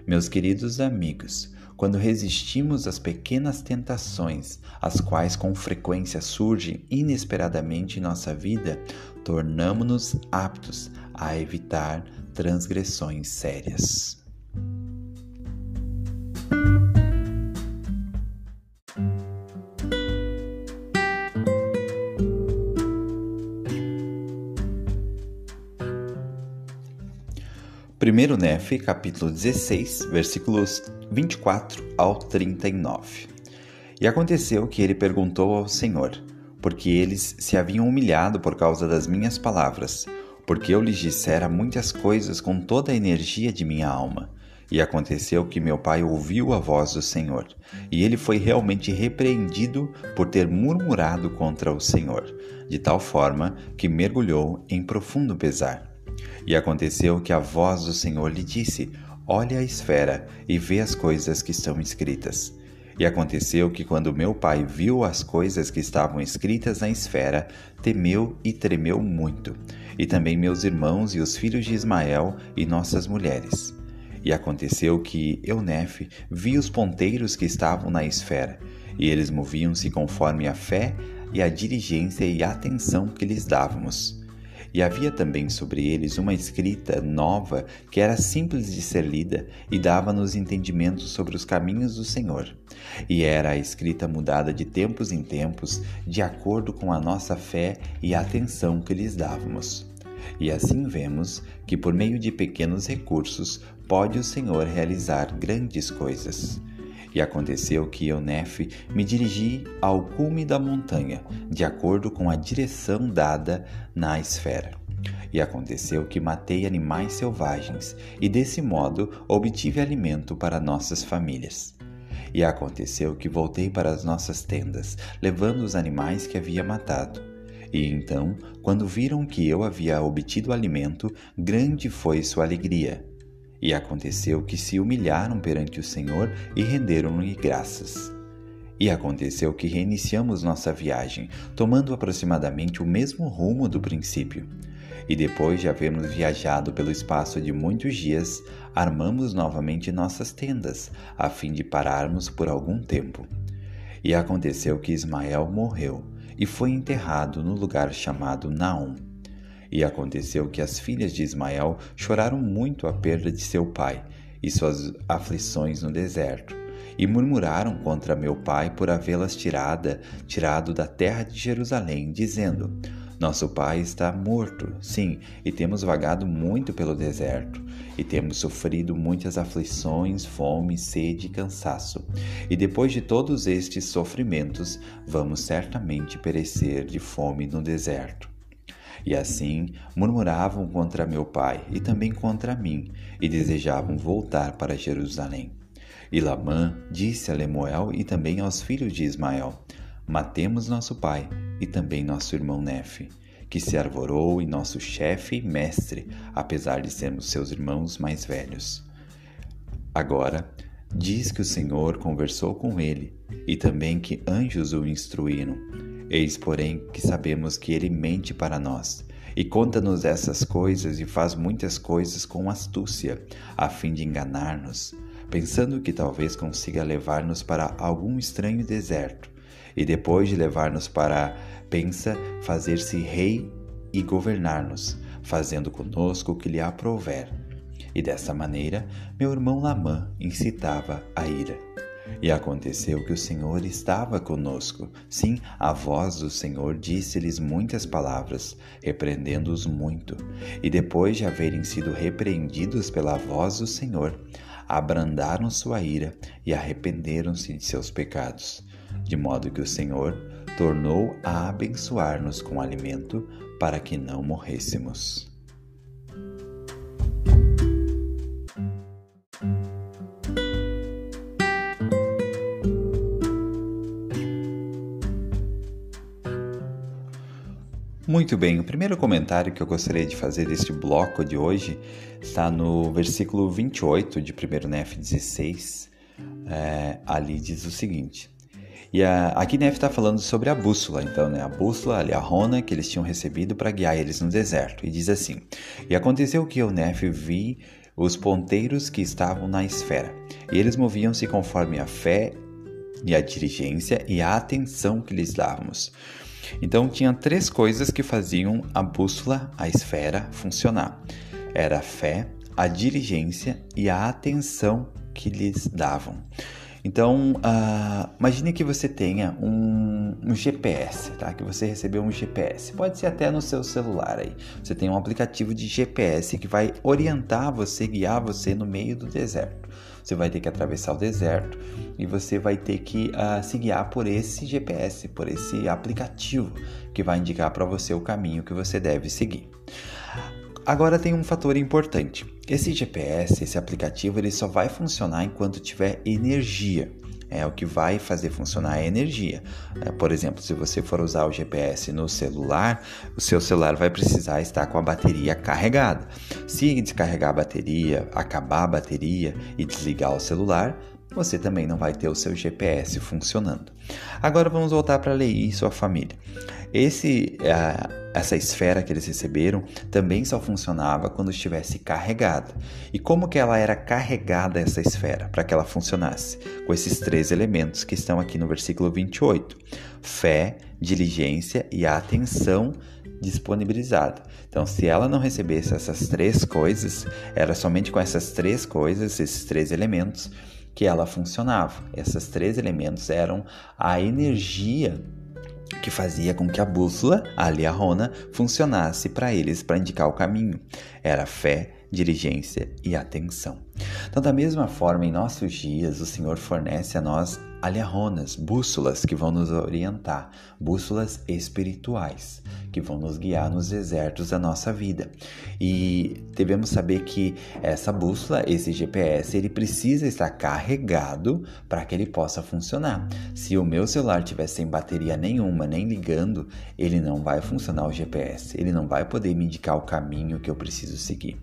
Meus queridos amigos, quando resistimos às pequenas tentações, as quais com frequência surgem inesperadamente em nossa vida, tornamo-nos aptos a evitar transgressões sérias. Primeiro Nefe, capítulo 16, versículos 24 ao 39. E aconteceu que ele perguntou ao Senhor, porque eles se haviam humilhado por causa das minhas palavras, porque eu lhes dissera muitas coisas com toda a energia de minha alma. E aconteceu que meu pai ouviu a voz do Senhor, e ele foi realmente repreendido por ter murmurado contra o Senhor, de tal forma que mergulhou em profundo pesar. E aconteceu que a voz do Senhor lhe disse: olha a esfera e vê as coisas que estão escritas. E aconteceu que quando meu pai viu as coisas que estavam escritas na esfera, temeu e tremeu muito, e também meus irmãos e os filhos de Ismael e nossas mulheres. E aconteceu que Eunefe viu os ponteiros que estavam na esfera, e eles moviam-se conforme a fé e a diligência e a atenção que lhes dávamos. E havia também sobre eles uma escrita nova que era simples de ser lida e dava-nos entendimento sobre os caminhos do Senhor. E era a escrita mudada de tempos em tempos, de acordo com a nossa fé e a atenção que lhes dávamos. E assim vemos que por meio de pequenos recursos pode o Senhor realizar grandes coisas. E aconteceu que eu, Nefe, me dirigi ao cume da montanha, de acordo com a direção dada na esfera. E aconteceu que matei animais selvagens, e desse modo obtive alimento para nossas famílias. E aconteceu que voltei para as nossas tendas, levando os animais que havia matado. E então, quando viram que eu havia obtido alimento, grande foi sua alegria. E aconteceu que se humilharam perante o Senhor e renderam-lhe graças. E aconteceu que reiniciamos nossa viagem, tomando aproximadamente o mesmo rumo do princípio. E depois de havermos viajado pelo espaço de muitos dias, armamos novamente nossas tendas, a fim de pararmos por algum tempo. E aconteceu que Ismael morreu e foi enterrado no lugar chamado Naom. E aconteceu que as filhas de Ismael choraram muito a perda de seu pai e suas aflições no deserto, e murmuraram contra meu pai por havê-las tirado da terra de Jerusalém, dizendo: nosso pai está morto, sim, e temos vagado muito pelo deserto, e temos sofrido muitas aflições, fome, sede e cansaço. E depois de todos estes sofrimentos, vamos certamente perecer de fome no deserto. E assim murmuravam contra meu pai e também contra mim, e desejavam voltar para Jerusalém. E Lamã disse a Lemuel e também aos filhos de Ismael: matemos nosso pai e também nosso irmão Nefe, que se arvorou em nosso chefe e mestre, apesar de sermos seus irmãos mais velhos. Agora, diz que o Senhor conversou com ele, e também que anjos o instruíram. Eis, porém, que sabemos que ele mente para nós, e conta-nos essas coisas e faz muitas coisas com astúcia, a fim de enganar-nos, pensando que talvez consiga levar-nos para algum estranho deserto, e depois de levar-nos pensa fazer-se rei e governar-nos, fazendo conosco o que lhe aprouver. E dessa maneira, meu irmão Lamã incitava a ira. E aconteceu que o Senhor estava conosco. Sim, a voz do Senhor disse-lhes muitas palavras, repreendendo-os muito. E depois de haverem sido repreendidos pela voz do Senhor, abrandaram sua ira e arrependeram-se de seus pecados. De modo que o Senhor tornou a abençoar-nos com alimento para que não morrêssemos. Muito bem, o primeiro comentário que eu gostaria de fazer deste bloco de hoje está no versículo 28 de 1 Nef 16. Ali diz o seguinte. E aqui Nef está falando sobre a bússola, então, a bússola, a Liahona, que eles tinham recebido para guiar eles no deserto. E diz assim: E aconteceu que eu, Nef, vi os ponteiros que estavam na esfera, e eles moviam-se conforme a fé e a diligência e a atenção que lhes dávamos. Então, tinha 3 coisas que faziam a bússola, a esfera, funcionar. Era a fé, a diligência e a atenção que lhes davam. Então, imagine que você tenha um GPS, tá? Que você recebeu um GPS. Pode ser até no seu celular aí. Você tem um aplicativo de GPS que vai orientar você, guiar você no meio do deserto. Você vai ter que atravessar o deserto e você vai ter que se guiar por esse GPS, por esse aplicativo que vai indicar para você o caminho que você deve seguir. Agora tem um fator importante. Esse GPS, esse aplicativo, ele só vai funcionar enquanto tiver energia. O que vai fazer funcionar a energia. Por exemplo, se você for usar o GPS no celular, o seu celular vai precisar estar com a bateria carregada. Se descarregar a bateria, acabar a bateria e desligar o celular, você também não vai ter o seu GPS funcionando. Agora vamos voltar para Leí e sua família. Essa esfera que eles receberam também só funcionava quando estivesse carregada. E como que ela era carregada, essa esfera, para que ela funcionasse? Com esses 3 elementos que estão aqui no versículo 28. Fé, diligência e a atenção disponibilizada. Então, se ela não recebesse essas 3 coisas, era somente com essas 3 coisas, esses 3 elementos, que ela funcionava. Esses 3 elementos eram a energia que fazia com que a bússola, a Liahona, funcionasse para eles, para indicar o caminho. Era fé, diligência e atenção. Então, da mesma forma, em nossos dias, o Senhor fornece a nós Liahonas, bússolas que vão nos orientar, bússolas espirituais, que vão nos guiar nos desertos da nossa vida. E devemos saber que essa bússola, esse GPS, ele precisa estar carregado para que ele possa funcionar. Se o meu celular estiver sem bateria nenhuma, nem ligando, ele não vai funcionar o GPS, ele não vai poder me indicar o caminho que eu preciso seguir.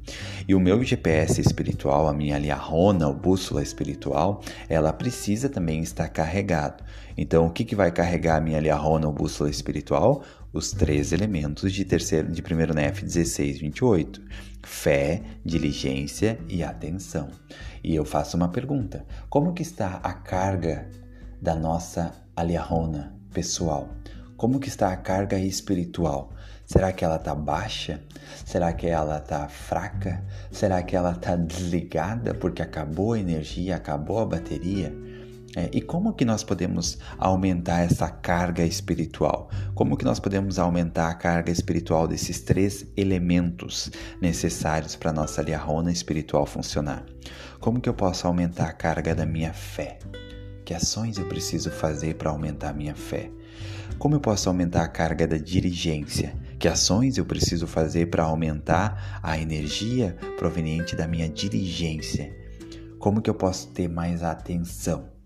E o meu GPS espiritual, a minha Liahona, ou bússola espiritual, ela precisa também estar carregado. Então, o que vai carregar a minha Liahona, ou bússola espiritual? Os 3 elementos de 1 Nef 16, 28. Fé, diligência e atenção. E eu faço uma pergunta. Como que está a carga da nossa Liahona pessoal? Como que está a carga espiritual? Será que ela está baixa? Será que ela está fraca? Será que ela está desligada porque acabou a energia, acabou a bateria? E como que nós podemos aumentar essa carga espiritual? Como que nós podemos aumentar a carga espiritual desses 3 elementos necessários para a nossa Liahona espiritual funcionar? Como que eu posso aumentar a carga da minha fé? Que ações eu preciso fazer para aumentar a minha fé? Como eu posso aumentar a carga da diligência? Que ações eu preciso fazer para aumentar a energia proveniente da minha diligência? Como que eu posso ter mais atenção?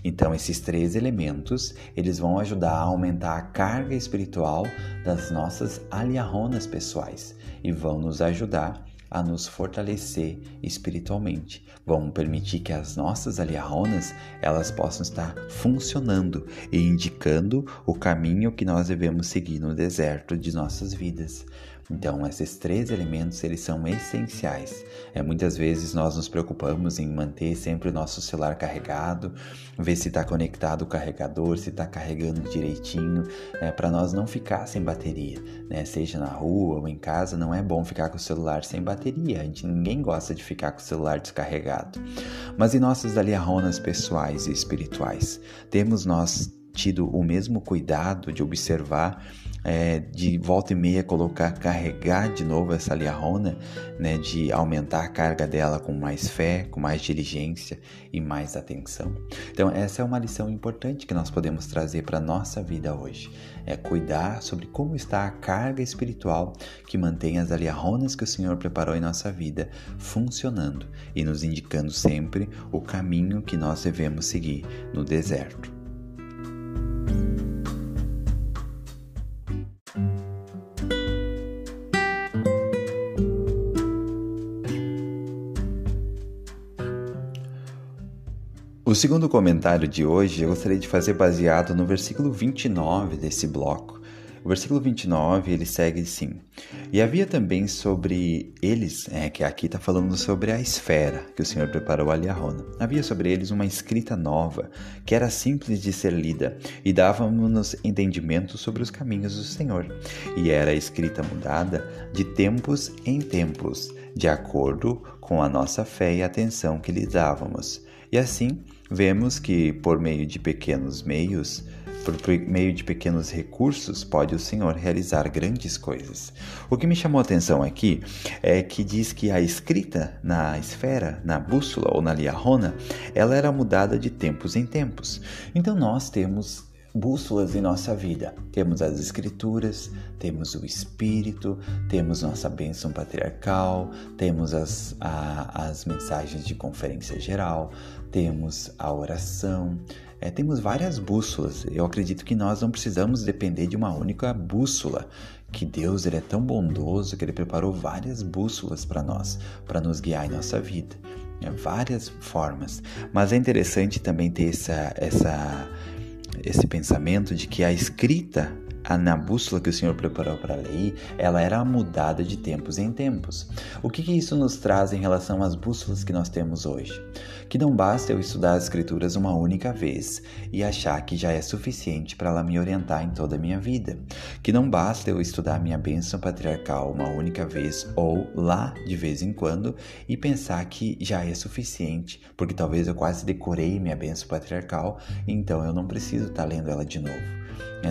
Então, esses 3 elementos, eles vão ajudar a aumentar a carga espiritual das nossas Liahonas pessoais e vão nos ajudar a nos fortalecer espiritualmente. Vão permitir que as nossas Liahonas, elas possam estar funcionando e indicando o caminho que nós devemos seguir no deserto de nossas vidas. Então, esses 3 elementos, eles são essenciais. Muitas vezes nós nos preocupamos em manter sempre o nosso celular carregado, ver se está conectado o carregador, se está carregando direitinho, para nós não ficar sem bateria, Seja na rua ou em casa, não é bom ficar com o celular sem bateria. Ninguém gosta de ficar com o celular descarregado. Mas em nossas Liahonas pessoais e espirituais, temos nós tido o mesmo cuidado de observar de volta e meia carregar de novo essa liarona, né, de aumentar a carga dela com mais fé, com mais diligência e mais atenção. Então essa é uma lição importante que nós podemos trazer para a nossa vida hoje. É cuidar sobre como está a carga espiritual que mantém as aliarronas que o Senhor preparou em nossa vida funcionando e nos indicando sempre o caminho que nós devemos seguir no deserto. O segundo comentário de hoje eu gostaria de fazer baseado no versículo 29 desse bloco. O versículo 29, ele segue assim: E havia também sobre eles, que aqui está falando sobre a esfera que o Senhor preparou a liarona. Havia sobre eles uma escrita nova, que era simples de ser lida, e dava-nos entendimento sobre os caminhos do Senhor. E era escrita mudada de tempos em tempos, de acordo com a nossa fé e atenção que lhe dávamos. E assim, vemos que por meio de pequenos recursos, pode o Senhor realizar grandes coisas. O que me chamou a atenção aqui é que diz que a escrita na esfera, na bússola ou na liarona, ela era mudada de tempos em tempos. Então nós temos bússolas em nossa vida. Temos as escrituras, temos o Espírito, temos nossa bênção patriarcal, temos as mensagens de conferência geral, temos a oração, temos várias bússolas. Eu acredito que nós não precisamos depender de uma única bússola, que Deus ele é tão bondoso que Ele preparou várias bússolas para nós, para nos guiar em nossa vida. Várias formas. Mas é interessante também ter esse pensamento de que a escrita na bússola que o Senhor preparou para ler, ela era mudada de tempos em tempos. O que isso nos traz em relação às bússolas que nós temos hoje? Que não basta eu estudar as Escrituras uma única vez e achar que já é suficiente para ela me orientar em toda a minha vida. Que não basta eu estudar a minha bênção patriarcal uma única vez ou lá de vez em quando e pensar que já é suficiente, porque talvez eu quase decorei minha bênção patriarcal, então eu não preciso estar lendo ela de novo.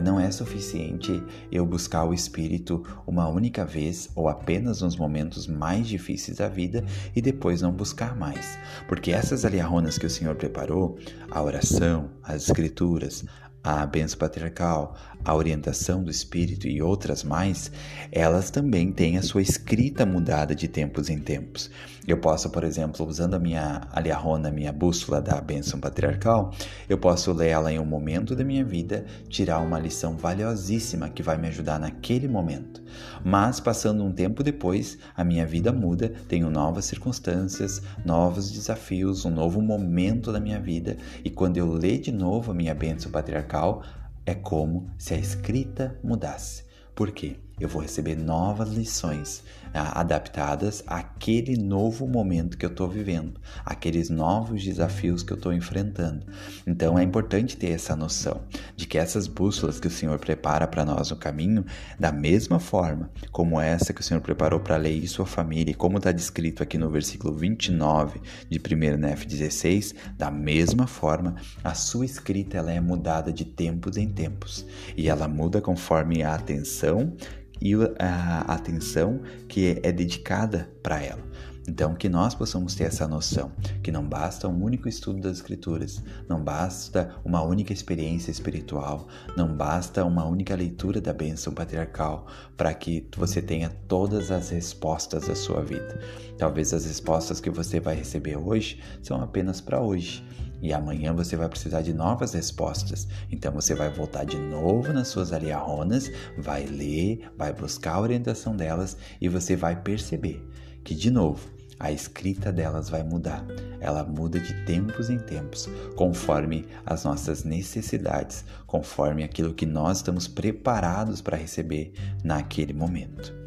Não é suficiente eu buscar o Espírito uma única vez ou apenas nos momentos mais difíceis da vida e depois não buscar mais. Porque essas aliarronas que o Senhor preparou, a oração, as Escrituras, a bênção patriarcal, a orientação do Espírito e outras mais, elas também têm a sua escrita mudada de tempos em tempos. Eu posso, por exemplo, usando a minha aliarrona, a minha bússola da bênção patriarcal, eu posso ler ela em um momento da minha vida, tirar uma lição valiosíssima que vai me ajudar naquele momento. Mas, passando um tempo depois, a minha vida muda, tenho novas circunstâncias, novos desafios, um novo momento da minha vida, e quando eu ler de novo a minha bênção patriarcal, é como se a escrita mudasse. Por quê? Eu vou receber novas lições adaptadas àquele novo momento que eu estou vivendo, àqueles novos desafios que eu estou enfrentando. Então é importante ter essa noção de que essas bússolas que o Senhor prepara para nós no caminho, da mesma forma como essa que o Senhor preparou para Lei e sua família, e como está descrito aqui no versículo 29 de 1 Nef 16, da mesma forma, a sua escrita ela é mudada de tempos em tempos, e ela muda conforme a atenção e a atenção que é dedicada para ela. Então, que nós possamos ter essa noção, que não basta um único estudo das Escrituras, não basta uma única experiência espiritual, não basta uma única leitura da bênção patriarcal para que você tenha todas as respostas da sua vida. Talvez as respostas que você vai receber hoje são apenas para hoje. E amanhã você vai precisar de novas respostas. Então você vai voltar de novo nas suas aliarronas, vai ler, vai buscar a orientação delas e você vai perceber que, de novo, a escrita delas vai mudar. Ela muda de tempos em tempos, conforme as nossas necessidades, conforme aquilo que nós estamos preparados para receber naquele momento.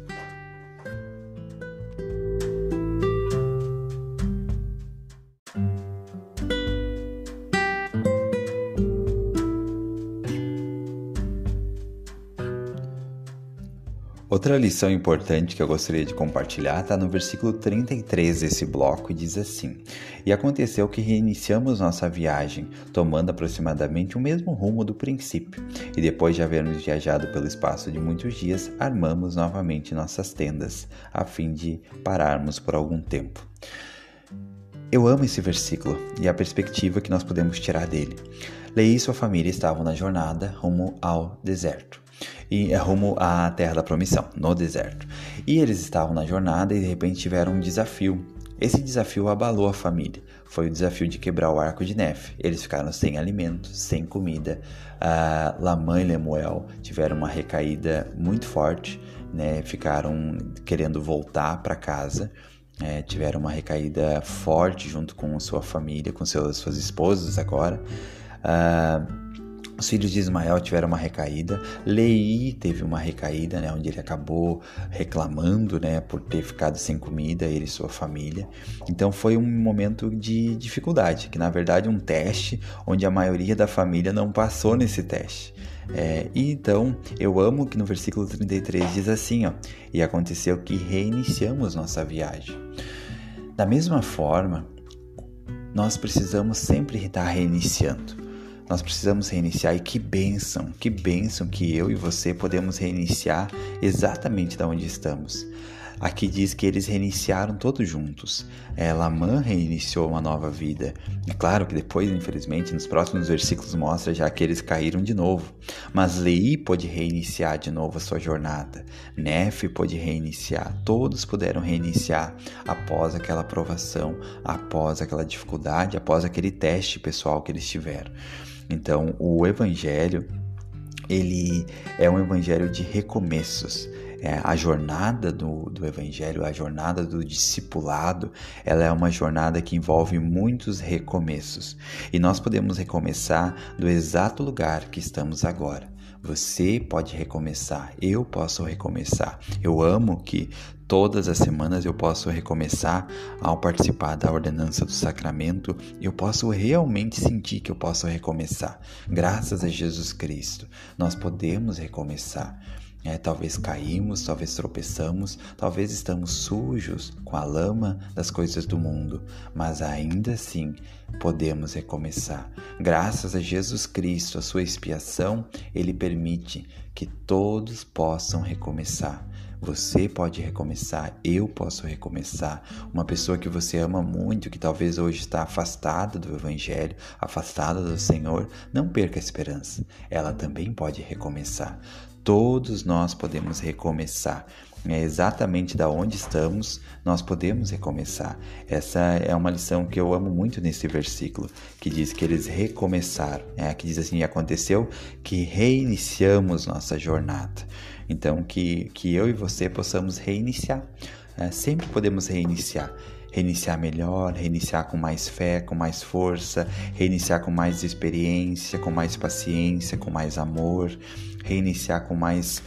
Outra lição importante que eu gostaria de compartilhar está no versículo 33 desse bloco e diz assim: E aconteceu que reiniciamos nossa viagem, tomando aproximadamente o mesmo rumo do princípio, e depois de havermos viajado pelo espaço de muitos dias, armamos novamente nossas tendas, a fim de pararmos por algum tempo. Eu amo esse versículo e a perspectiva que nós podemos tirar dele. Leí e sua família estavam na jornada rumo ao deserto. Rumo à terra da promissão, no deserto. E eles estavam na jornada e de repente tiveram um desafio. Esse desafio abalou a família. Foi o desafio de quebrar o arco de Nefe. Eles ficaram sem alimento, sem comida. Lamã e Lemuel tiveram uma recaída muito forte, né? Ficaram querendo voltar para casa. Tiveram uma recaída forte junto com sua família, com suas esposas agora. Os filhos de Ismael tiveram uma recaída. Leí teve uma recaída, né, onde ele acabou reclamando, né, por ter ficado sem comida, ele e sua família. Então foi um momento de dificuldade, que na verdade um teste onde a maioria da família não passou nesse teste. E então eu amo que no versículo 33 diz assim, e aconteceu que reiniciamos nossa viagem. Da mesma forma, nós precisamos sempre estar reiniciando. Nós precisamos reiniciar, e que bênção que eu e você podemos reiniciar exatamente da onde estamos. Aqui diz que eles reiniciaram todos juntos. Lamã reiniciou uma nova vida. É claro que depois, infelizmente, nos próximos versículos mostra já que eles caíram de novo. Mas Leí pôde reiniciar de novo a sua jornada. Nefe pôde reiniciar. Todos puderam reiniciar após aquela provação, após aquela dificuldade, após aquele teste pessoal que eles tiveram. Então, o Evangelho, ele é um Evangelho de recomeços. A jornada do Evangelho, a jornada do discipulado, ela é uma jornada que envolve muitos recomeços. E nós podemos recomeçar do exato lugar que estamos agora. Você pode recomeçar, eu posso recomeçar. Eu amo que todas as semanas eu posso recomeçar ao participar da ordenança do sacramento. Eu posso realmente sentir que eu posso recomeçar. Graças a Jesus Cristo, nós podemos recomeçar. Talvez caímos, talvez tropeçamos, talvez estamos sujos com a lama das coisas do mundo, mas ainda assim podemos recomeçar. Graças a Jesus Cristo, a sua expiação, Ele permite que todos possam recomeçar. Você pode recomeçar, eu posso recomeçar. Uma pessoa que você ama muito, que talvez hoje está afastada do Evangelho, afastada do Senhor, não perca a esperança. Ela também pode recomeçar. Todos nós podemos recomeçar. Exatamente da onde estamos, nós podemos recomeçar. Essa é uma lição que eu amo muito nesse versículo, que diz que eles recomeçaram. Que diz assim, aconteceu que reiniciamos nossa jornada. Então, que eu e você possamos reiniciar. Sempre podemos reiniciar. Reiniciar melhor, reiniciar com mais fé, com mais força, reiniciar com mais experiência, com mais paciência, com mais amor, reiniciar com mais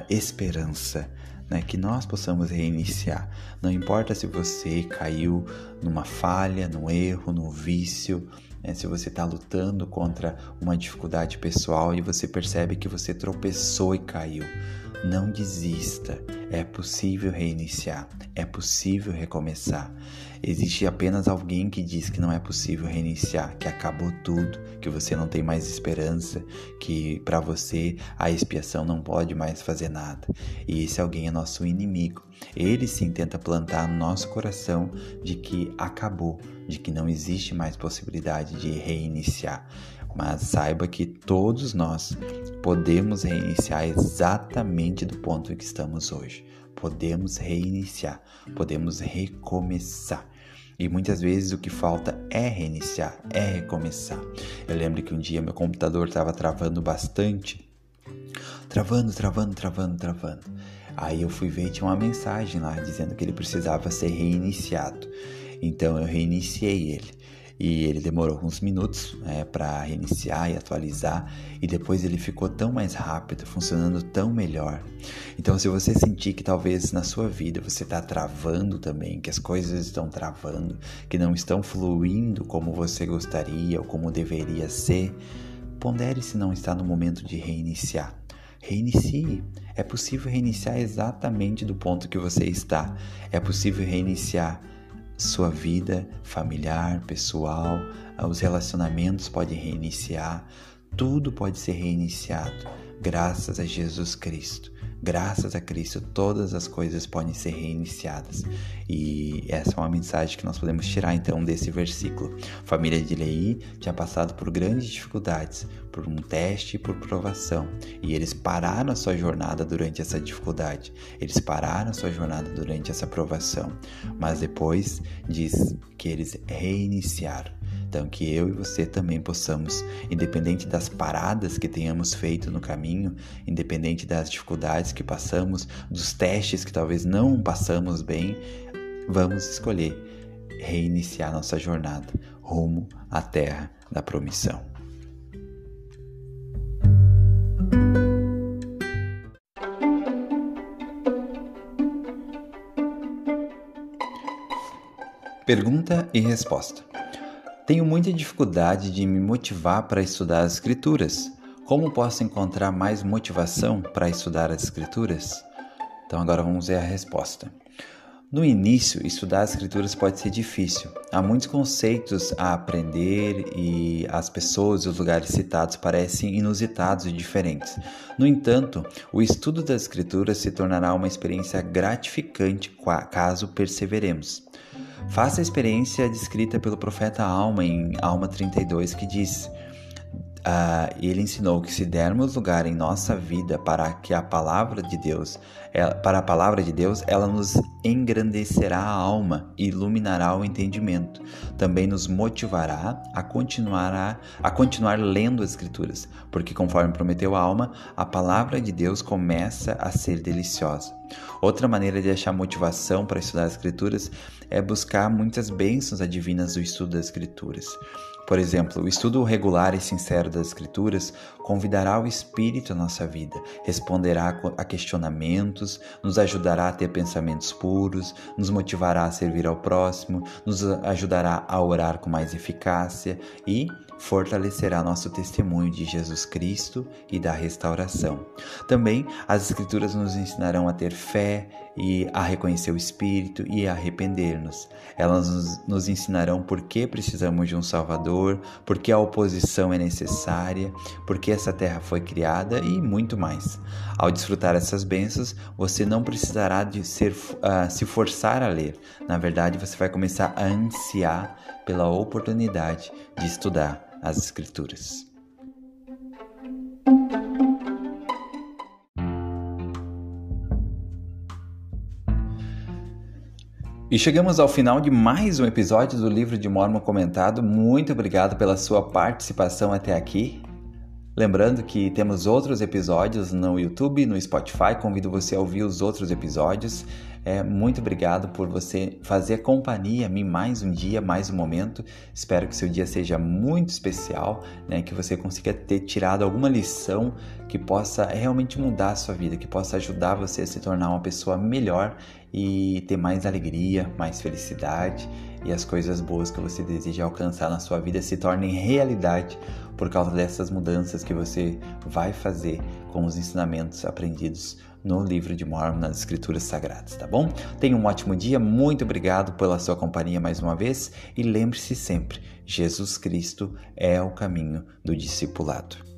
esperança, né? Que nós possamos reiniciar. Não importa se você caiu numa falha, num erro, num vício, se você está lutando contra uma dificuldade pessoal e você percebe que você tropeçou e caiu. Não desista, é possível reiniciar, é possível recomeçar. Existe apenas alguém que diz que não é possível reiniciar, que acabou tudo, que você não tem mais esperança, que para você a expiação não pode mais fazer nada. E esse alguém é nosso inimigo. Ele sim tenta plantar no nosso coração de que acabou, de que não existe mais possibilidade de reiniciar. Mas saiba que todos nós podemos reiniciar exatamente do ponto em que estamos hoje. Podemos reiniciar, podemos recomeçar. E muitas vezes o que falta é reiniciar, é recomeçar. Eu lembro que um dia meu computador estava travando bastante. Travando. Aí eu fui ver e tinha uma mensagem lá dizendo que ele precisava ser reiniciado. Então eu reiniciei ele. E ele demorou alguns minutos para reiniciar e atualizar, e depois ele ficou tão mais rápido, funcionando tão melhor. Então, se você sentir que talvez na sua vida você está travando também, que as coisas estão travando, que não estão fluindo como você gostaria ou como deveria ser, pondere se não está no momento de reiniciar. Reinicie. É possível reiniciar exatamente do ponto que você está. É possível reiniciar sua vida familiar, pessoal, os relacionamentos podem reiniciar. Tudo pode ser reiniciado graças a Jesus Cristo. Graças a Cristo, todas as coisas podem ser reiniciadas. E essa é uma mensagem que nós podemos tirar então desse versículo. A família de Leí tinha passado por grandes dificuldades, por um teste e por provação. E eles pararam a sua jornada durante essa dificuldade. Eles pararam a sua jornada durante essa provação. Mas depois diz que eles reiniciaram. Então, que eu e você também possamos, independente das paradas que tenhamos feito no caminho, independente das dificuldades que passamos, dos testes que talvez não passamos bem, vamos escolher reiniciar nossa jornada rumo à terra da promissão. Pergunta e resposta. Tenho muita dificuldade de me motivar para estudar as Escrituras. Como posso encontrar mais motivação para estudar as Escrituras? Então agora vamos ver a resposta. No início, estudar as Escrituras pode ser difícil. Há muitos conceitos a aprender e as pessoas e os lugares citados parecem inusitados e diferentes. No entanto, o estudo das Escrituras se tornará uma experiência gratificante caso perseveremos. Faça a experiência descrita pelo profeta Alma em Alma 32, que diz: ele ensinou que se dermos lugar em nossa vida para a palavra de Deus, ela nos engrandecerá a alma e iluminará o entendimento. Também nos motivará a continuar lendo as Escrituras, porque conforme prometeu a alma, a palavra de Deus começa a ser deliciosa. Outra maneira de achar motivação para estudar as Escrituras é buscar muitas bênçãos divinas do estudo das Escrituras. Por exemplo, o estudo regular e sincero das Escrituras convidará o Espírito à nossa vida, responderá a questionamentos, nos ajudará a ter pensamentos puros, nos motivará a servir ao próximo, nos ajudará a orar com mais eficácia e fortalecerá nosso testemunho de Jesus Cristo e da restauração. Também as Escrituras nos ensinarão a ter fé e a reconhecer o Espírito e a arrepender-nos. Elas nos ensinarão por que precisamos de um Salvador, por que a oposição é necessária, por que essa terra foi criada e muito mais. Ao desfrutar essas bênçãos, você não precisará de se forçar a ler. Na verdade, você vai começar a ansiar pela oportunidade de estudar as Escrituras. E chegamos ao final de mais um episódio do Livro de Mórmon Comentado. Muito obrigado pela sua participação até aqui. Lembrando que temos outros episódios no YouTube, no Spotify. Convido você a ouvir os outros episódios. Muito obrigado por você fazer companhia a mim mais um dia, mais um momento. Espero que seu dia seja muito especial, né? Que você consiga ter tirado alguma lição que possa realmente mudar a sua vida, que possa ajudar você a se tornar uma pessoa melhor e ter mais alegria, mais felicidade e as coisas boas que você deseja alcançar na sua vida se tornem realidade por causa dessas mudanças que você vai fazer com os ensinamentos aprendidos no Livro de Mórmon, nas Escrituras Sagradas, tá bom? Tenha um ótimo dia, muito obrigado pela sua companhia mais uma vez e lembre-se sempre, Jesus Cristo é o caminho do discipulado.